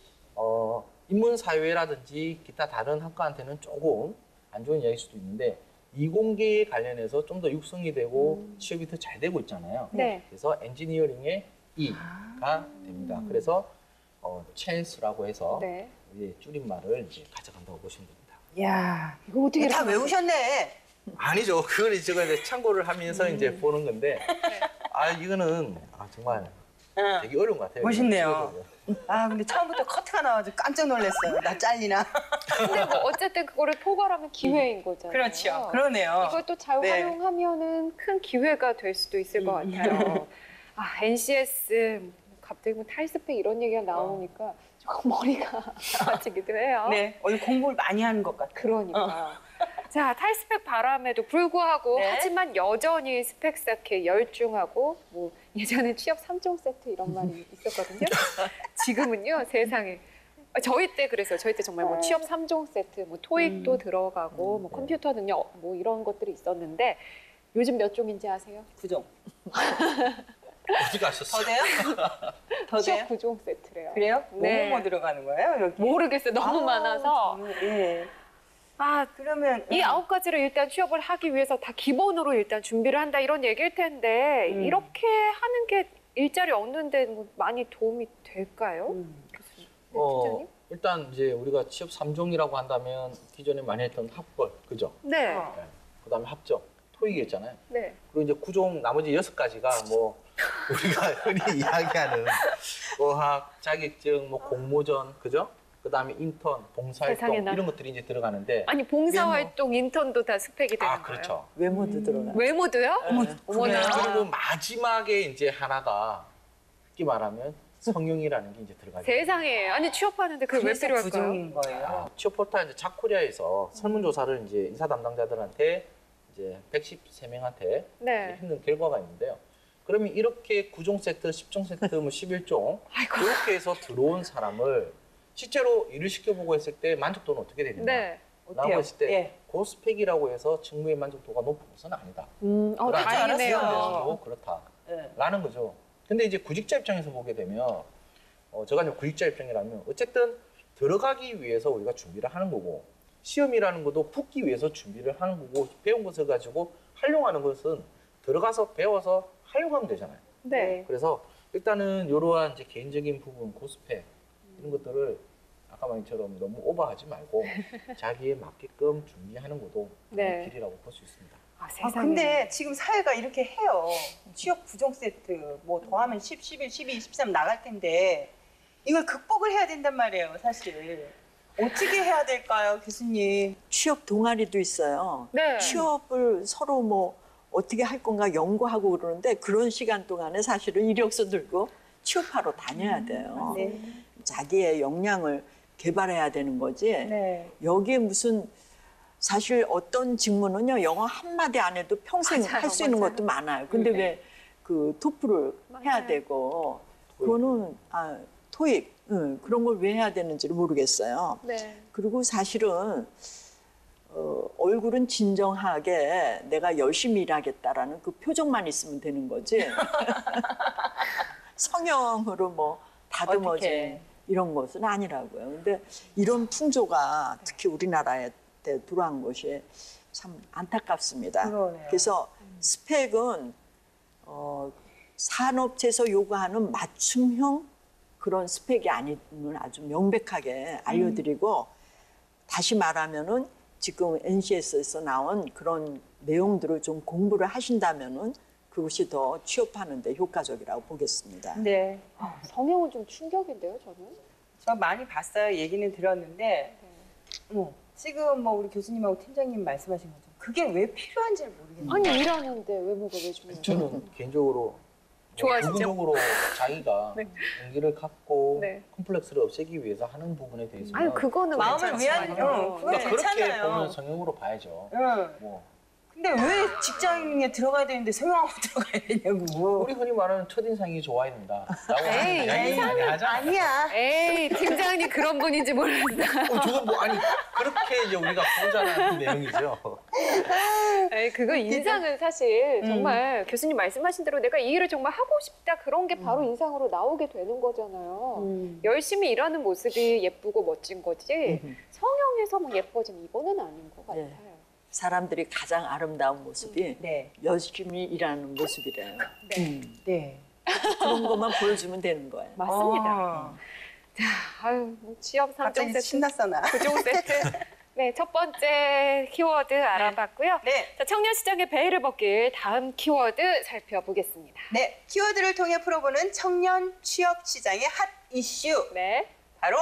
인문사회라든지 기타 다른 학과한테는 조금 안 좋은 이야기일 수도 있는데 이공계에 관련해서 좀 더 육성이 되고 취업이 더 잘 되고 있잖아요. 네. 그래서 엔지니어링의 E가 됩니다. 그래서 찬스라고 해서 네. 우리의 줄임말을 이제 가져간다고 보시면 됩니다. 야, 이거 어떻게 다 이렇게 외우셨네. 아니죠. 그걸 제가 이제 참고를 하면서 이제 보는 건데, 이거는 정말 되게 어려운 것 같아요. 멋있네요. 근데 처음부터 커트가 나와서 깜짝 놀랐어요. 나 잘리나. 근데 뭐 어쨌든 그거를 포괄하면 기회인 거잖아요. 그렇죠. 그러네요. 이것도 잘 네. 활용하면은 큰 기회가 될 수도 있을 것 같아요. NCS 갑자기 뭐 탈스펙 이런 얘기가 나오니까 조금 머리가 아프기도 해요. 네, 오늘 공부를 많이 하는 것 같아요. 그러니까. 자, 탈스펙 바람에도 불구하고 네. 하지만 여전히 스펙 쌓기에 열중하고 뭐 예전에 취업 3종 세트 이런 말이 있었거든요. 지금은요, 세상에. 저희 때 그래서 저희 때 정말 뭐 취업 3종 세트, 뭐 토익도 들어가고 뭐 컴퓨터 능력 뭐 이런 것들이 있었는데 요즘 몇 종인지 아세요? 9종. 어디 가셨어요? 더 돼요? 더 돼요? 취업 9종 세트래요. 그래요? 네. 뭐뭐 들어가는 거예요, 여기? 모르겠어요. 너무 많아서. 정말, 예. 그러면 이 9가지를 일단 취업을 하기 위해서 다 기본으로 일단 준비를 한다 이런 얘기일 텐데 이렇게 하는 게 일자리 얻는 데 뭐 많이 도움이 될까요? 교수님, 네, 팀장님? 일단 이제 우리가 취업 3종이라고 한다면 기존에 많이 했던 합벌, 그죠? 네, 네. 그다음에 합격, 토익이었잖아요. 네. 그리고 이제 9종 나머지 6가지가 뭐 우리가 흔히 이야기하는 어학, 자격증, 뭐 공모전, 그죠? 그다음에 인턴, 봉사활동 세상에나. 이런 것들이 이제 들어가는데 아니 봉사활동, 인턴도 다 스펙이 되는 거예요? 그렇죠. 외모도 들어가. 외모도요? 어머나. 그리고 마지막에 이제 하나가 쉽게 말하면 성형이라는 게 이제 들어가죠. 세상에. 아니 취업하는데 그게 왜 그래서 필요할까요? 9종인 거예요. 취업 포털 이제 자코리아에서 설문조사를 이제 인사 담당자들한테 이제 113명한테 네. 했는 결과가 있는데요. 그러면 이렇게 9종 세트, 10종 세트, 뭐 11종 아이고. 이렇게 해서 들어온 사람을 실제로 일을 시켜보고 했을 때 만족도는 어떻게 되느냐? 네. 라고 했을 때 예. 고스펙이라고 해서 직무의 만족도가 높은 것은 아니다. 다행이네요. 도 그렇다라는 거죠. 근데 이제 구직자 입장에서 보게 되면 제가 이제 구직자 입장이라면 어쨌든 들어가기 위해서 우리가 준비를 하는 거고 시험이라는 것도 붙기 위해서 준비를 하는 거고 배운 것을 가지고 활용하는 것은 들어가서 배워서 활용하면 되잖아요. 네. 그래서 일단은 이러한 이제 개인적인 부분, 고스펙 이런 것들을 아까 말처럼 너무 오버하지 말고 자기에 맞게끔 준비하는 것도 네. 길이라고 볼 수 있습니다. 세상에. 근데 지금 사회가 이렇게 해요. 취업 9종 세트, 뭐 더하면 10, 11, 12, 13 나갈 텐데 이걸 극복을 해야 된단 말이에요, 사실. 어떻게 해야 될까요, 교수님? 취업 동아리도 있어요. 네. 취업을 서로 뭐 어떻게 할 건가 연구하고 그러는데 그런 시간 동안에 사실은 이력서 들고 취업하러 다녀야 돼요. 네. 자기의 역량을 개발해야 되는 거지. 네. 여기에 무슨 사실 어떤 직무는요 영어 한마디 안 해도 평생 맞아요, 할 수 있는 맞아요. 것도 많아요. 근데 왜 그 토플을 해야 맞아요. 되고 그거는 토익 그런 걸 왜 해야 되는지를 모르겠어요. 네. 그리고 사실은 얼굴은 진정하게 내가 열심히 일하겠다라는 그 표정만 있으면 되는 거지. 성형으로 뭐 다듬어진 어떡해. 이런 것은 아니라고요. 근데 이런 풍조가 특히 우리나라에 들어온 것이 참 안타깝습니다. 그러네요. 그래서 스펙은 산업체에서 요구하는 맞춤형 그런 스펙이 아님을 아주 명백하게 알려드리고 다시 말하면은 지금 NCS에서 나온 그런 내용들을 좀 공부를 하신다면은 그것이 더 취업하는 데 효과적이라고 보겠습니다. 네. 성형은 좀 충격인데요, 저는. 저 많이 봤어요. 얘기는 들었는데 지금 뭐 우리 교수님하고 팀장님 말씀하신 것처럼 그게 왜 필요한지를 모르겠네요. 아니 일하는데 외모가 왜 중요해요? 저는 개인적으로 좋아하시죠? 부분적으로 자기가 네. 용기를 갖고 네. 컴플렉스를 없애기 위해서 하는 부분에 대해서는 아유 그거는 마음을 위한 괜찮지만요. 그건 네. 그렇게 괜찮아요. 보면 성형으로 봐야죠. 응. 뭐 근데 왜 직장에 들어가야 되는데 성형하고 들어가야 되냐고. 우리 흔히 말하는 첫인상이 좋아야 된다라고 에이, 하는 이야기 많이 하잖아요. 아니야. 에이 팀장님 그런 분인지 몰랐다. 저건 뭐 아니 그렇게 이제 우리가 보자는 내용이죠. 에이, 그거 인상은 사실 정말 교수님 말씀하신 대로 내가 이 일을 정말 하고 싶다 그런 게 바로 인상으로 나오게 되는 거잖아요. 열심히 일하는 모습이 예쁘고 멋진 거지 성형해서 막 예뻐진 이거는 아닌 것 같아요. 네. 사람들이 가장 아름다운 모습이 네. 열심히 일하는 모습이래요. 네. 그런 것만 보여주면 되는 거예요. 맞습니다. 아유, 뭐 취업 3종 갑자기 세트, 신났어 나. 9종 세트. 네, 첫 번째 키워드 알아봤고요. 네. 자, 청년 시장의 베일을 벗길 다음 키워드 살펴보겠습니다. 네. 키워드를 통해 풀어보는 청년 취업 시장의 핫 이슈. 네. 바로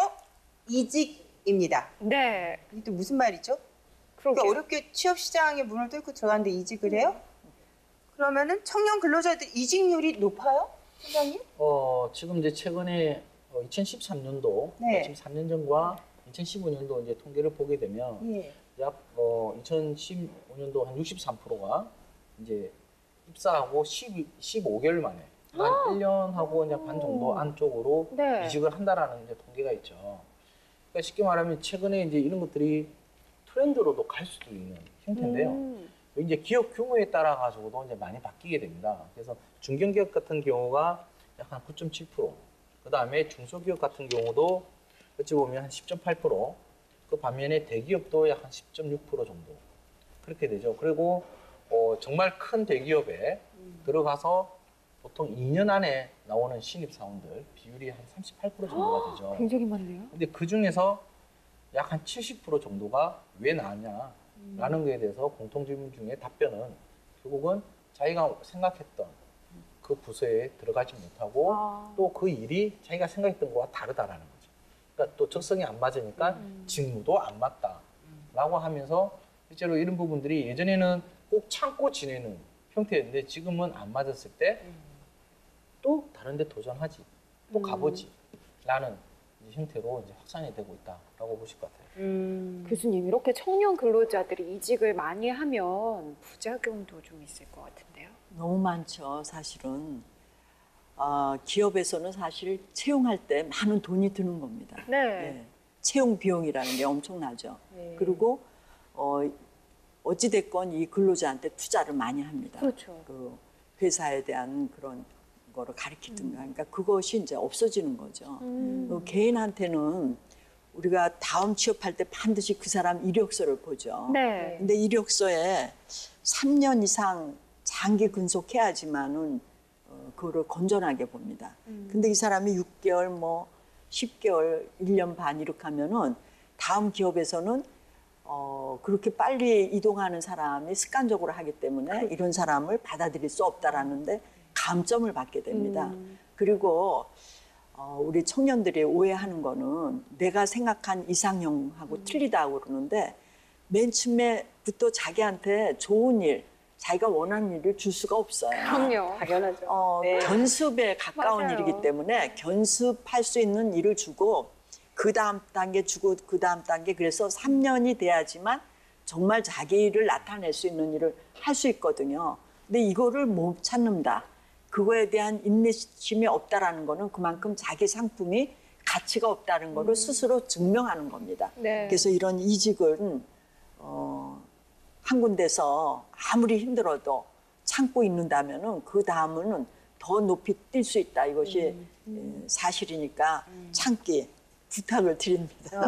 이직입니다. 네. 이게 또 무슨 말이죠? 그러게요. 그러니까 어렵게 취업 시장의 문을 뚫고 들어갔는데 이직을 해요? 그러면은 청년 근로자들 이직률이 높아요? 팀장님? 지금 이제 최근에 2013년도 네. 지금 3년 전과 2015년도 이제 통계를 보게 되면 예. 약 2015년도 한 63%가 이제 입사하고 15개월 만에 한 1년하고 이제 반 정도 안쪽으로 네. 이직을 한다라는 이제 통계가 있죠. 그러니까 쉽게 말하면 최근에 이제 이런 것들이 트렌드로도 갈 수도 있는 형태인데요. 이제 기업 규모에 따라 가지고도 이제 많이 바뀌게 됩니다. 그래서 중견기업 같은 경우가 약 한 9.7%, 그 다음에 중소기업 같은 경우도 어찌 보면 한 10.8%, 그 반면에 대기업도 약 한 10.6% 정도 그렇게 되죠. 그리고 정말 큰 대기업에 들어가서 보통 2년 안에 나오는 신입 사원들 비율이 한 38% 정도가 되죠. 굉장히 많네요. 근데 그 중에서 약 한 70% 정도가 왜 나왔냐라는 거에 대해서 공통 질문 중에 답변은 결국은 자기가 생각했던 그 부서에 들어가지 못하고 또 그 일이 자기가 생각했던 것과 다르다라는 거죠. 그러니까 또 적성이 안 맞으니까 직무도 안 맞다라고 하면서 실제로 이런 부분들이 예전에는 꼭 참고 지내는 형태였는데 지금은 안 맞았을 때 또 다른 데 도전하지, 또 가보지 라는 형태로 이제 확산이 되고 있다라고 보실 것 같아요. 교수님, 이렇게 청년 근로자들이 이직을 많이 하면 부작용도 좀 있을 것 같은데요. 너무 많죠, 사실은. 기업에서는 사실 채용할 때 많은 돈이 드는 겁니다. 네. 예, 채용 비용이라는 게 엄청나죠. 네. 그리고 어찌됐건 이 근로자한테 투자를 많이 합니다. 그렇죠. 그 회사에 대한 그런 거를 가르치든가. 그러니까 그것이 이제 없어지는 거죠. 그 개인한테는 우리가 다음 취업할 때 반드시 그 사람 이력서를 보죠. 네. 근데 이력서에 3년 이상 장기 근속해야지만은 그거를 건전하게 봅니다. 근데 이 사람이 6개월, 뭐 10개월, 1년 반 이렇게 하면은 다음 기업에서는 그렇게 빨리 이동하는 사람이 습관적으로 하기 때문에 이런 사람을 받아들일 수 없다라는데 감점을 받게 됩니다. 그리고 우리 청년들이 오해하는 거는 내가 생각한 이상형하고 틀리다고 그러는데 맨 처음에부터 자기한테 좋은 일, 자기가 원하는 일을 줄 수가 없어요. 그럼요. 당연하죠. 네. 견습에 가까운 맞아요. 일이기 때문에 견습할 수 있는 일을 주고 그 다음 단계 주고 그 다음 단계 그래서 3년이 돼야지만 정말 자기 일을 나타낼 수 있는 일을 할 수 있거든요. 근데 이거를 못 찾는다. 그거에 대한 인내심이 없다라는 거는 그만큼 자기 상품이 가치가 없다는 거를 스스로 증명하는 겁니다. 네. 그래서 이런 이직은 한 군데서 아무리 힘들어도 참고 있는다면은 그 다음은 더 높이 뛸 수 있다. 이것이 사실이니까 참기 부탁을 드립니다.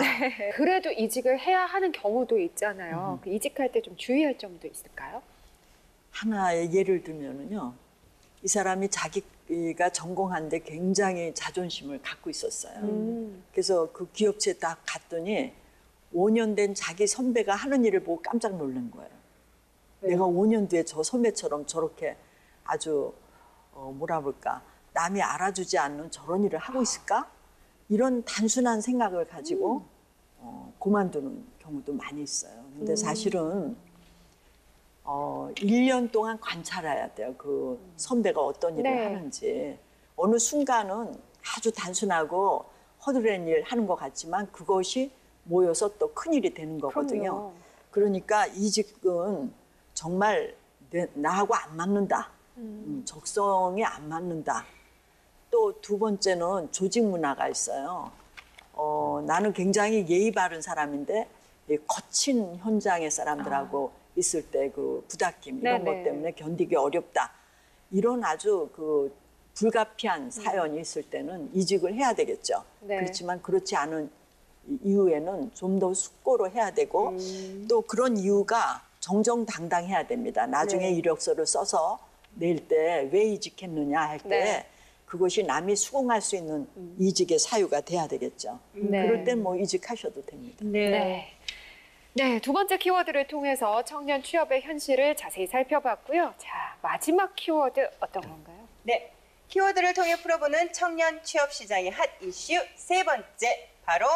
그래도 이직을 해야 하는 경우도 있잖아요. 그 이직할 때 좀 주의할 점도 있을까요? 하나의 예를 들면은요, 이 사람이 자기 기업이가 전공하는데 굉장히 자존심을 갖고 있었어요. 그래서 그 기업체에 딱 갔더니 5년 된 자기 선배가 하는 일을 보고 깜짝 놀란 거예요. 내가 5년 뒤에 저 선배처럼 저렇게 아주 뭐라 볼까 남이 알아주지 않는 저런 일을 하고 있을까? 이런 단순한 생각을 가지고 그만두는 경우도 많이 있어요. 근데 사실은 1년 동안 관찰해야 돼요. 그 선배가 어떤 일을 네. 하는지. 어느 순간은 아주 단순하고 허드렛 일 하는 것 같지만 그것이 모여서 또 큰일이 되는 거거든요. 그럼요. 그러니까 이직은 정말 나하고 안 맞는다. 적성에 안 맞는다. 또 두 번째는 조직 문화가 있어요. 나는 굉장히 예의 바른 사람인데 이 거친 현장의 사람들하고 있을 때 그 부닥김 이런 네네. 것 때문에 견디기 어렵다. 이런 아주 그 불가피한 사연이 있을 때는 이직을 해야 되겠죠. 네. 그렇지만 그렇지 않은 이후에는 좀 더 숙고로 해야 되고 또 그런 이유가 정정당당해야 됩니다. 나중에 네. 이력서를 써서 낼 때 왜 이직했느냐 할 때 네. 그것이 남이 수긍할 수 있는 이직의 사유가 돼야 되겠죠. 네. 그럴 땐 뭐 이직하셔도 됩니다. 네. 네, 두 번째 키워드를 통해서 청년 취업의 현실을 자세히 살펴봤고요. 자, 마지막 키워드 어떤 건가요? 네. 키워드를 통해 풀어보는 청년 취업 시장의 핫 이슈 세 번째, 바로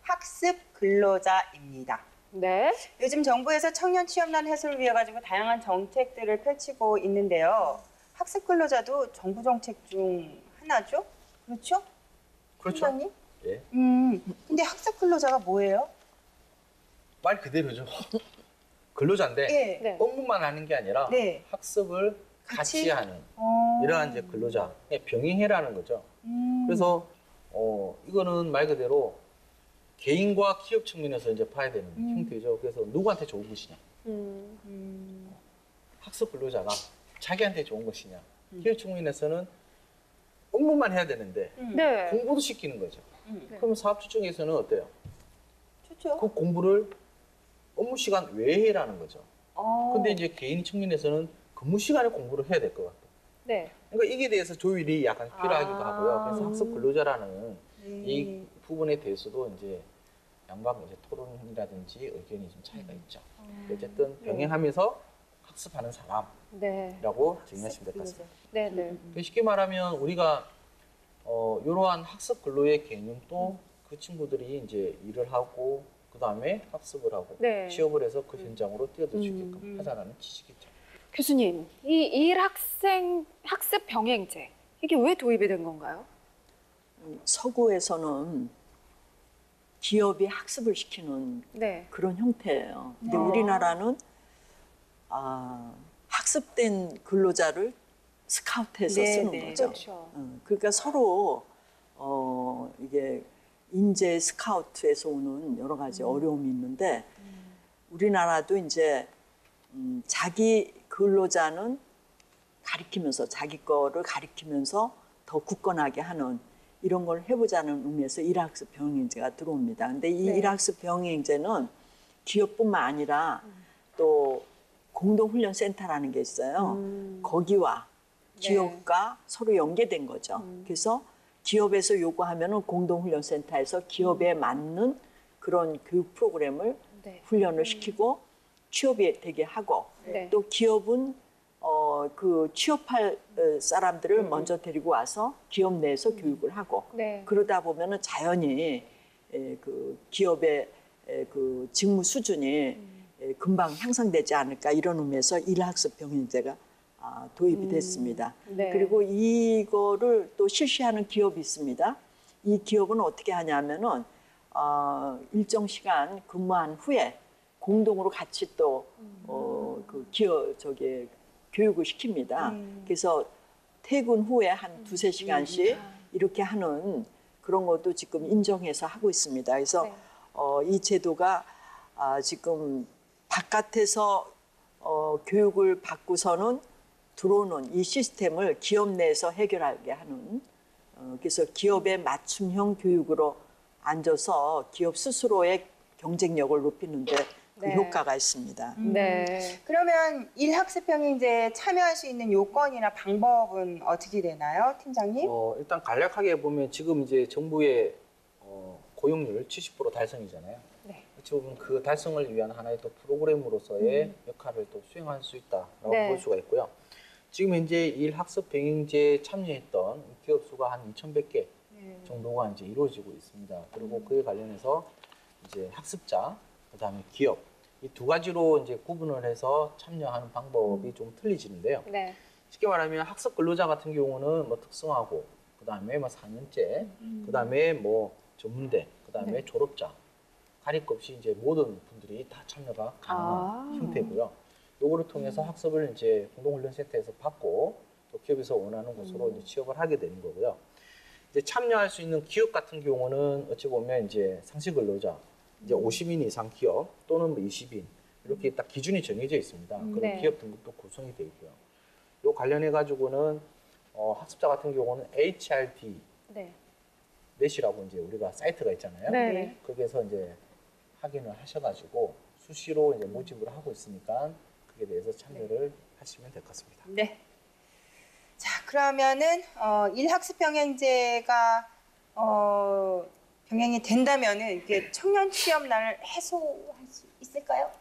학습 근로자입니다. 네. 요즘 정부에서 청년 취업난 해소를 위해 가지고 다양한 정책들을 펼치고 있는데요. 학습 근로자도 정부 정책 중 하나죠? 그렇죠? 그렇죠. 선생님? 예. 근데 학습 근로자가 뭐예요? 말 그대로죠. 근로자인데 예. 네. 업무만 하는 게 아니라 네. 학습을 같이? 같이 하는 어. 이러한 이제 근로자, 병행해라는 거죠. 그래서 이거는 말 그대로 개인과 기업 측면에서 이제 봐야 되는 형태죠. 그래서 누구한테 좋은 것이냐? 학습 근로자가 자기한테 좋은 것이냐? 기업 측면에서는 업무만 해야 되는데 네. 공부도 시키는 거죠. 그럼 사업주 중에서는 어때요? 좋죠. 그 공부를 업무 시간 외에 해라는 거죠. 근데 이제 개인 측면에서는 근무 시간에 공부를 해야 될 것 같고. 네. 그러니까 이게 대해서 조율이 약간 필요하기도 하고요. 그래서 학습 근로자라는 이 부분에 대해서도 이제 양방 이제 토론이라든지 의견이 좀 차이가 있죠. 어쨌든 병행하면서 학습하는 사람이라고 네. 정의하시면 될 것 같습니다. 네, 네. 쉽게 말하면 우리가 이러한 학습 근로의 개념도 그 친구들이 이제 일을 하고 그 다음에 학습을 하고 네. 취업을 해서 그 현장으로 뛰어들 수 있게끔 하자라는 취지겠죠. 교수님, 이 일학생 학습 병행제 이게 왜 도입이 된 건가요? 서구에서는 기업이 학습을 시키는 네. 그런 형태예요. 근데 우리나라는 학습된 근로자를 스카우트해서 네, 쓰는 네. 거죠. 그렇죠. 그러니까 서로 이게 인재 스카우트에서 오는 여러 가지 어려움이 있는데 우리나라도 이제 자기 근로자는 가리키면서 자기 거를 가리키면서 더 굳건하게 하는 이런 걸 해보자는 의미에서 일학습 병행제가 들어옵니다. 근데 이 네. 일학습 병행제는 기업뿐만 아니라 또 공동훈련센터라는 게 있어요. 거기와 기업과 서로 연계된 거죠. 그래서 기업에서 요구하면은 공동훈련센터에서 기업에 맞는 그런 교육 프로그램을 네. 훈련을 시키고 취업이 되게 하고 네. 또 기업은 그 취업할 사람들을 먼저 데리고 와서 기업 내에서 교육을 하고 네. 그러다 보면은 자연히 그 기업의 그 직무 수준이 금방 향상되지 않을까 이런 의미에서 일학습 병행제가 도입이 됐습니다. 네. 그리고 이거를 또 실시하는 기업이 있습니다. 이 기업은 어떻게 하냐면은 일정 시간 근무한 후에 공동으로 같이 또 그 교육을 시킵니다. 그래서 퇴근 후에 한 두세 시간씩 이렇게 하는 그런 것도 지금 인정해서 하고 있습니다. 그래서 네. 이 제도가 지금 바깥에서 교육을 받고서는 들어오는 이 시스템을 기업 내에서 해결하게 하는 그래서 기업의 맞춤형 교육으로 앉아서 기업 스스로의 경쟁력을 높이는 데 그 네. 효과가 있습니다. 네. 그러면 일학습 병행제에 참여할 수 있는 요건이나 방법은 어떻게 되나요, 팀장님? 일단 간략하게 보면 지금 이제 정부의 고용률 70% 달성이잖아요. 네. 어찌 보면 그 달성을 위한 하나의 또 프로그램으로서의 역할을 또 수행할 수 있다라고 네. 볼 수가 있고요. 지금 현재 일학습 병행제에 참여했던 기업 수가 한 2,100개 정도가 이제 이루어지고 있습니다. 그리고 그에 관련해서 이제 학습자, 그다음에 기업 이 두 가지로 이제 구분을 해서 참여하는 방법이 좀 틀리지는데요. 네. 쉽게 말하면 학습 근로자 같은 경우는 뭐 특성화고, 그다음에 뭐 4년제, 그다음에 뭐 전문대, 그다음에 졸업자 가릴 것 없이 이제 모든 분들이 다 참여가 가능한 형태고요. 요거를 통해서 학습을 이제 공동훈련센터에서 받고 또 기업에서 원하는 곳으로 이제 취업을 하게 되는 거고요. 이제 참여할 수 있는 기업 같은 경우는 어찌 보면 이제 상시 근로자, 이제 50인 이상 기업 또는 뭐 20인 이렇게 딱 기준이 정해져 있습니다. 그런 네. 기업 등급도 구성이 되어 있고요. 요 관련해 가지고는 학습자 같은 경우는 HRD 네. 넷이라고 이제 우리가 사이트가 있잖아요. 네. 거기에서 이제 확인을 하셔가지고 수시로 이제 모집을 하고 있으니까 그에 대해서 참여를 하시면 될 것 같습니다. 네. 자, 그러면은 일학습 병행제가 병행이 된다면은 이게 청년 취업난을 해소할 수 있을까요?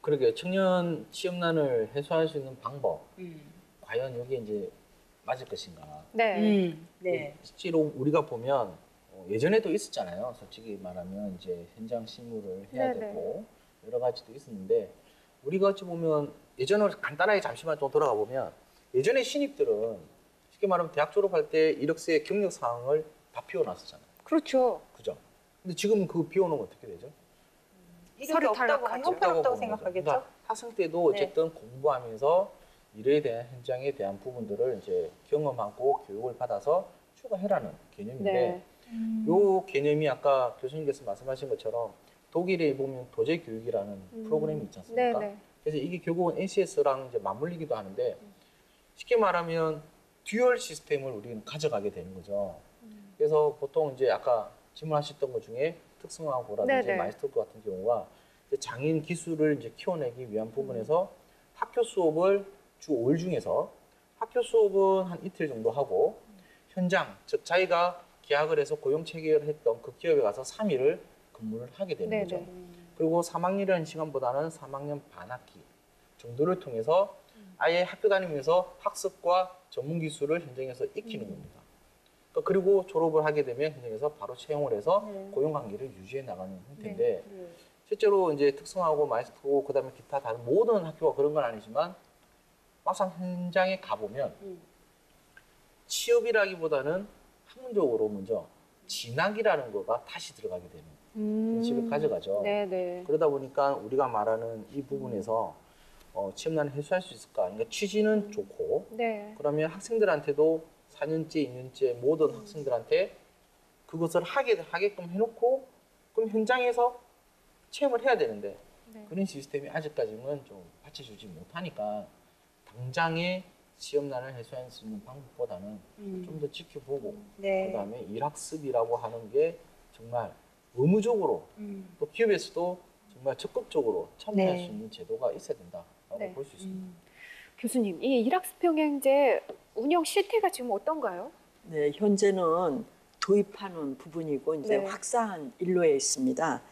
그러게요. 청년 취업난을 해소할 수 있는 방법, 과연 여기에 이제 맞을 것인가. 네. 네. 실제로 우리가 보면 예전에도 있었잖아요. 솔직히 말하면 이제 현장 실무를 해야 네네. 되고 여러 가지도 있었는데 우리가 어찌 보면 예전으로 간단하게 잠시만 좀 돌아가 보면 예전에 신입들은 쉽게 말하면 대학 졸업할 때 이력서에 경력 사항을 다 비워놨었잖아요. 그렇죠. 그죠? 근데 지금 그 비워놓으면 어떻게 되죠? 이력이 서류 없다고 탈락하죠. 형편없다고 보는 거죠. 생각하겠죠? 그러니까 학생 때도 어쨌든 공부하면서 일에 대한 현장에 대한 부분들을 이제 경험하고 교육을 받아서 추가해라는 개념인데 네. 요 개념이 아까 교수님께서 말씀하신 것처럼 독일에 보면 도제 교육이라는 프로그램이 있지 않습니까? 네네. 그래서 이게 결국은 NCS랑 이제 맞물리기도 하는데 쉽게 말하면 듀얼 시스템을 우리는 가져가게 되는 거죠. 그래서 보통 이제 아까 질문하셨던 것 중에 특성화고라든지 네네. 마이스터고 같은 경우가 이제 장인 기술을 이제 키워내기 위한 부분에서 학교 수업을 주 5일 중에서 학교 수업은 한 이틀 정도 하고 현장, 즉 자기가 계약을 해서 고용 체결을 했던 그 기업에 가서 3일을 근무를 하게 되는 네네. 거죠. 그리고 3학년이라는 시간보다는 3학년 반학기 정도를 통해서 아예 학교 다니면서 학습과 전문 기술을 현장에서 익히는 겁니다. 그리고 졸업을 하게 되면 현장에서 바로 채용을 해서 고용 관계를 유지해 나가는 형태인데 실제로 이제 특성화고 마이스터고 그다음에 기타 다른 모든 학교가 그런 건 아니지만 막상 현장에 가보면 취업이라기보다는 학문적으로 먼저 진학이라는 거가 다시 들어가게 되는 princip을 가져가죠. 네네. 그러다 보니까 우리가 말하는 이 부분에서 취업난을 해소할 수 있을까? 그러니까 취지는 좋고 네. 그러면 학생들한테도 4년째, 2년째 모든 학생들한테 그것을 하게끔 해놓고 그럼 현장에서 체험을 해야 되는데 그런 시스템이 아직까지는 좀 받쳐주지 못하니까 당장의 취업난을 해소할 수 있는 방법보다는 좀 더 지켜보고 네. 그다음에 일학습이라고 하는 게 정말 의무적으로 또 기업에서도 정말 적극적으로 참여할 네. 수 있는 제도가 있어야 된다라고 네. 볼 수 있습니다. 교수님, 이 일학습 병행제 운영 실태가 지금 어떤가요? 네, 현재는 도입하는 부분이고 이제 네. 확산 일로에 있습니다.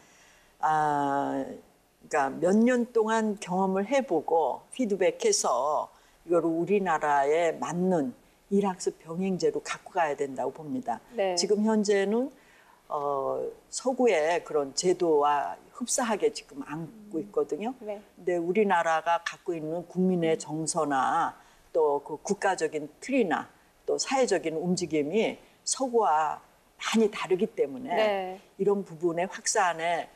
그러니까 몇 년 동안 경험을 해보고 피드백해서 이거를 우리나라에 맞는 일학습 병행제로 갖고 가야 된다고 봅니다. 네. 지금 현재는 서구의 그런 제도와 흡사하게 지금 안고 있거든요. 네. 근데 우리나라가 갖고 있는 국민의 정서나 또 그 국가적인 틀이나 또 사회적인 움직임이 서구와 많이 다르기 때문에 네. 이런 부분의 확산에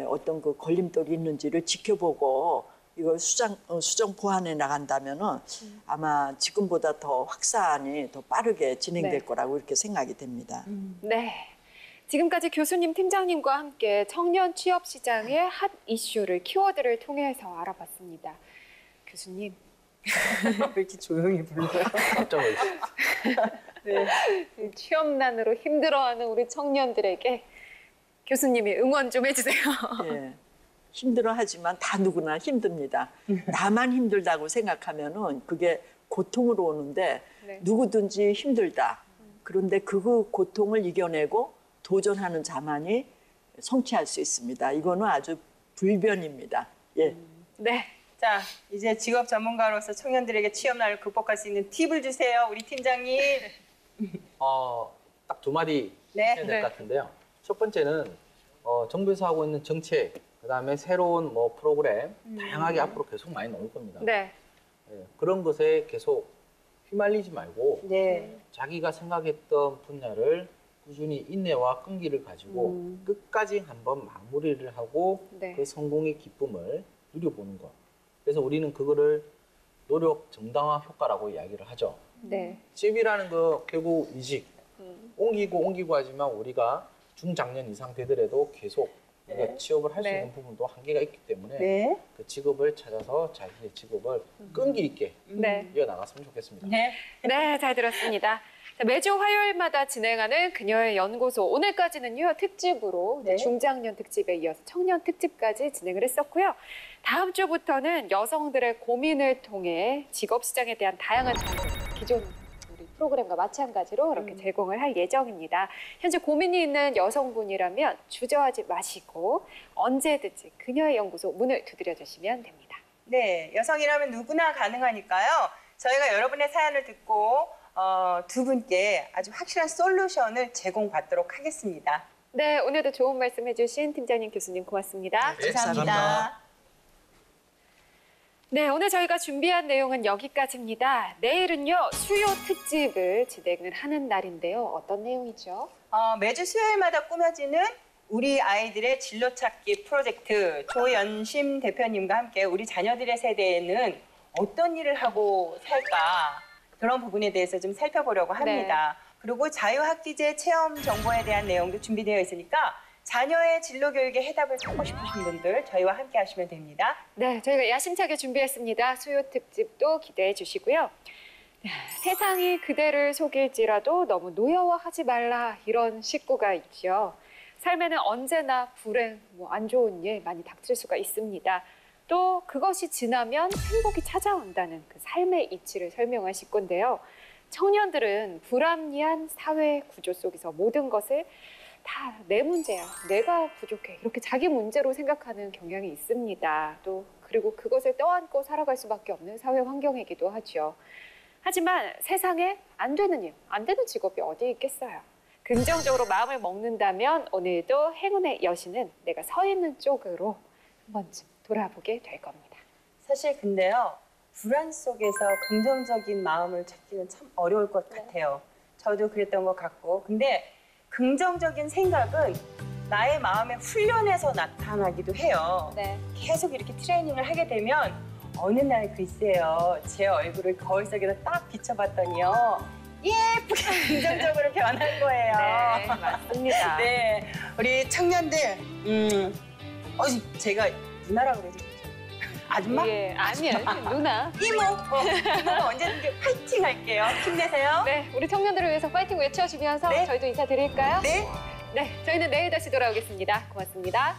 어떤 그 걸림돌이 있는지를 지켜보고 이걸 수정 보완해 나간다면은 아마 지금보다 더 확산이 더 빠르게 진행될 네. 거라고 이렇게 생각이 됩니다. 네. 지금까지 교수님, 팀장님과 함께 청년 취업 시장의 핫 이슈를 키워드를 통해서 알아봤습니다. 교수님. 왜 이렇게 조용히 불러요? 깜짝 놀랐어요. 취업난으로 힘들어하는 우리 청년들에게 교수님이 응원 좀 해주세요. 예. 힘들어하지만 다 누구나 힘듭니다. 나만 힘들다고 생각하면은 그게 고통으로 오는데 네. 누구든지 힘들다. 그런데 그 고통을 이겨내고 도전하는 자만이 성취할 수 있습니다. 이거는 아주 불변입니다. 예. 네. 자, 이제 직업 전문가로서 청년들에게 취업난을 극복할 수 있는 팁을 주세요, 우리 팀장님. 딱 두 마디 네. 해야 될 것 네. 같은데요. 첫 번째는 정부에서 하고 있는 정책, 그다음에 새로운 뭐 프로그램 다양하게 앞으로 계속 많이 나올 겁니다. 네. 예, 그런 것에 계속 휘말리지 말고 네. 자기가 생각했던 분야를 꾸준히 인내와 끈기를 가지고 끝까지 한번 마무리를 하고 네. 그 성공의 기쁨을 누려보는 것. 그래서 우리는 그거를 노력 정당화 효과라고 이야기를 하죠. 네. 취업이라는 거 결국 이직, 옮기고 하지만 우리가 중장년 이상 되더라도 계속 우리가 취업을 할 수 네. 있는 부분도 한계가 있기 때문에 네. 그 직업을 찾아서 자기의 직업을 끈기 있게 네. 이어나갔으면 좋겠습니다. 네. 네, 잘 들었습니다. 자, 매주 화요일마다 진행하는 그녀의 연구소. 오늘까지는요, 특집으로 네. 중장년 특집에 이어서 청년 특집까지 진행을 했었고요. 다음 주부터는 여성들의 고민을 통해 직업 시장에 대한 다양한 정보, 기존 우리 프로그램과 마찬가지로 이렇게 제공을 할 예정입니다. 현재 고민이 있는 여성분이라면 주저하지 마시고 언제든지 그녀의 연구소 문을 두드려 주시면 됩니다. 네, 여성이라면 누구나 가능하니까요. 저희가 여러분의 사연을 듣고 두 분께 아주 확실한 솔루션을 제공받도록 하겠습니다. 네, 오늘도 좋은 말씀 해주신 팀장님, 교수님 고맙습니다. 네, 감사합니다. 네, 오늘 저희가 준비한 내용은 여기까지입니다. 내일은요, 수요 특집을 진행을 하는 날인데요. 어떤 내용이죠? 매주 수요일마다 꾸며지는 우리 아이들의 진로 찾기 프로젝트 조연심 대표님과 함께 우리 자녀들의 세대에는 어떤 일을 하고 살까 그런 부분에 대해서 좀 살펴보려고 합니다. 그리고 자유학기제 체험 정보에 대한 내용도 준비되어 있으니까 자녀의 진로 교육에 해답을 찾고 싶으신 분들 저희와 함께 하시면 됩니다. 네, 저희가 야심차게 준비했습니다. 수요 특집도 기대해 주시고요. 세상이 그대를 속일지라도 너무 노여워하지 말라 이런 식구가 있죠. 삶에는 언제나 불행, 안 좋은 일 많이 닥칠 수가 있습니다. 또 그것이 지나면 행복이 찾아온다는 그 삶의 이치를 설명하실 건데요. 청년들은 불합리한 사회 구조 속에서 모든 것을 다 내 문제야, 내가 부족해 이렇게 자기 문제로 생각하는 경향이 있습니다. 또 그리고 그것을 떠안고 살아갈 수밖에 없는 사회 환경이기도 하죠. 하지만 세상에 안 되는 일, 안 되는 직업이 어디 있겠어요. 긍정적으로 마음을 먹는다면 오늘도 행운의 여신은 내가 서 있는 쪽으로 한 번쯤 돌아보게 될 겁니다. 사실 근데요, 불안 속에서 긍정적인 마음을 찾기는 참 어려울 것 같아요. 저도 그랬던 것 같고. 근데 긍정적인 생각은 나의 마음의 훈련에서 나타나기도 해요. 네. 계속 이렇게 트레이닝을 하게 되면 어느 날 글쎄요, 제 얼굴을 거울 속에서 딱 비춰봤더니요, 예쁘게 긍정적으로 변한 거예요. 네, 맞습니다. 네, 우리 청년들, 제가 누나라고 그러죠? 아줌마? 예, 아니에요. 누나. 이모가 언제든지 파이팅 할게요. 힘내세요. 네, 우리 청년들을 위해서 파이팅 외쳐주면서 네. 저희도 인사드릴까요? 네. 네, 저희는 내일 다시 돌아오겠습니다. 고맙습니다.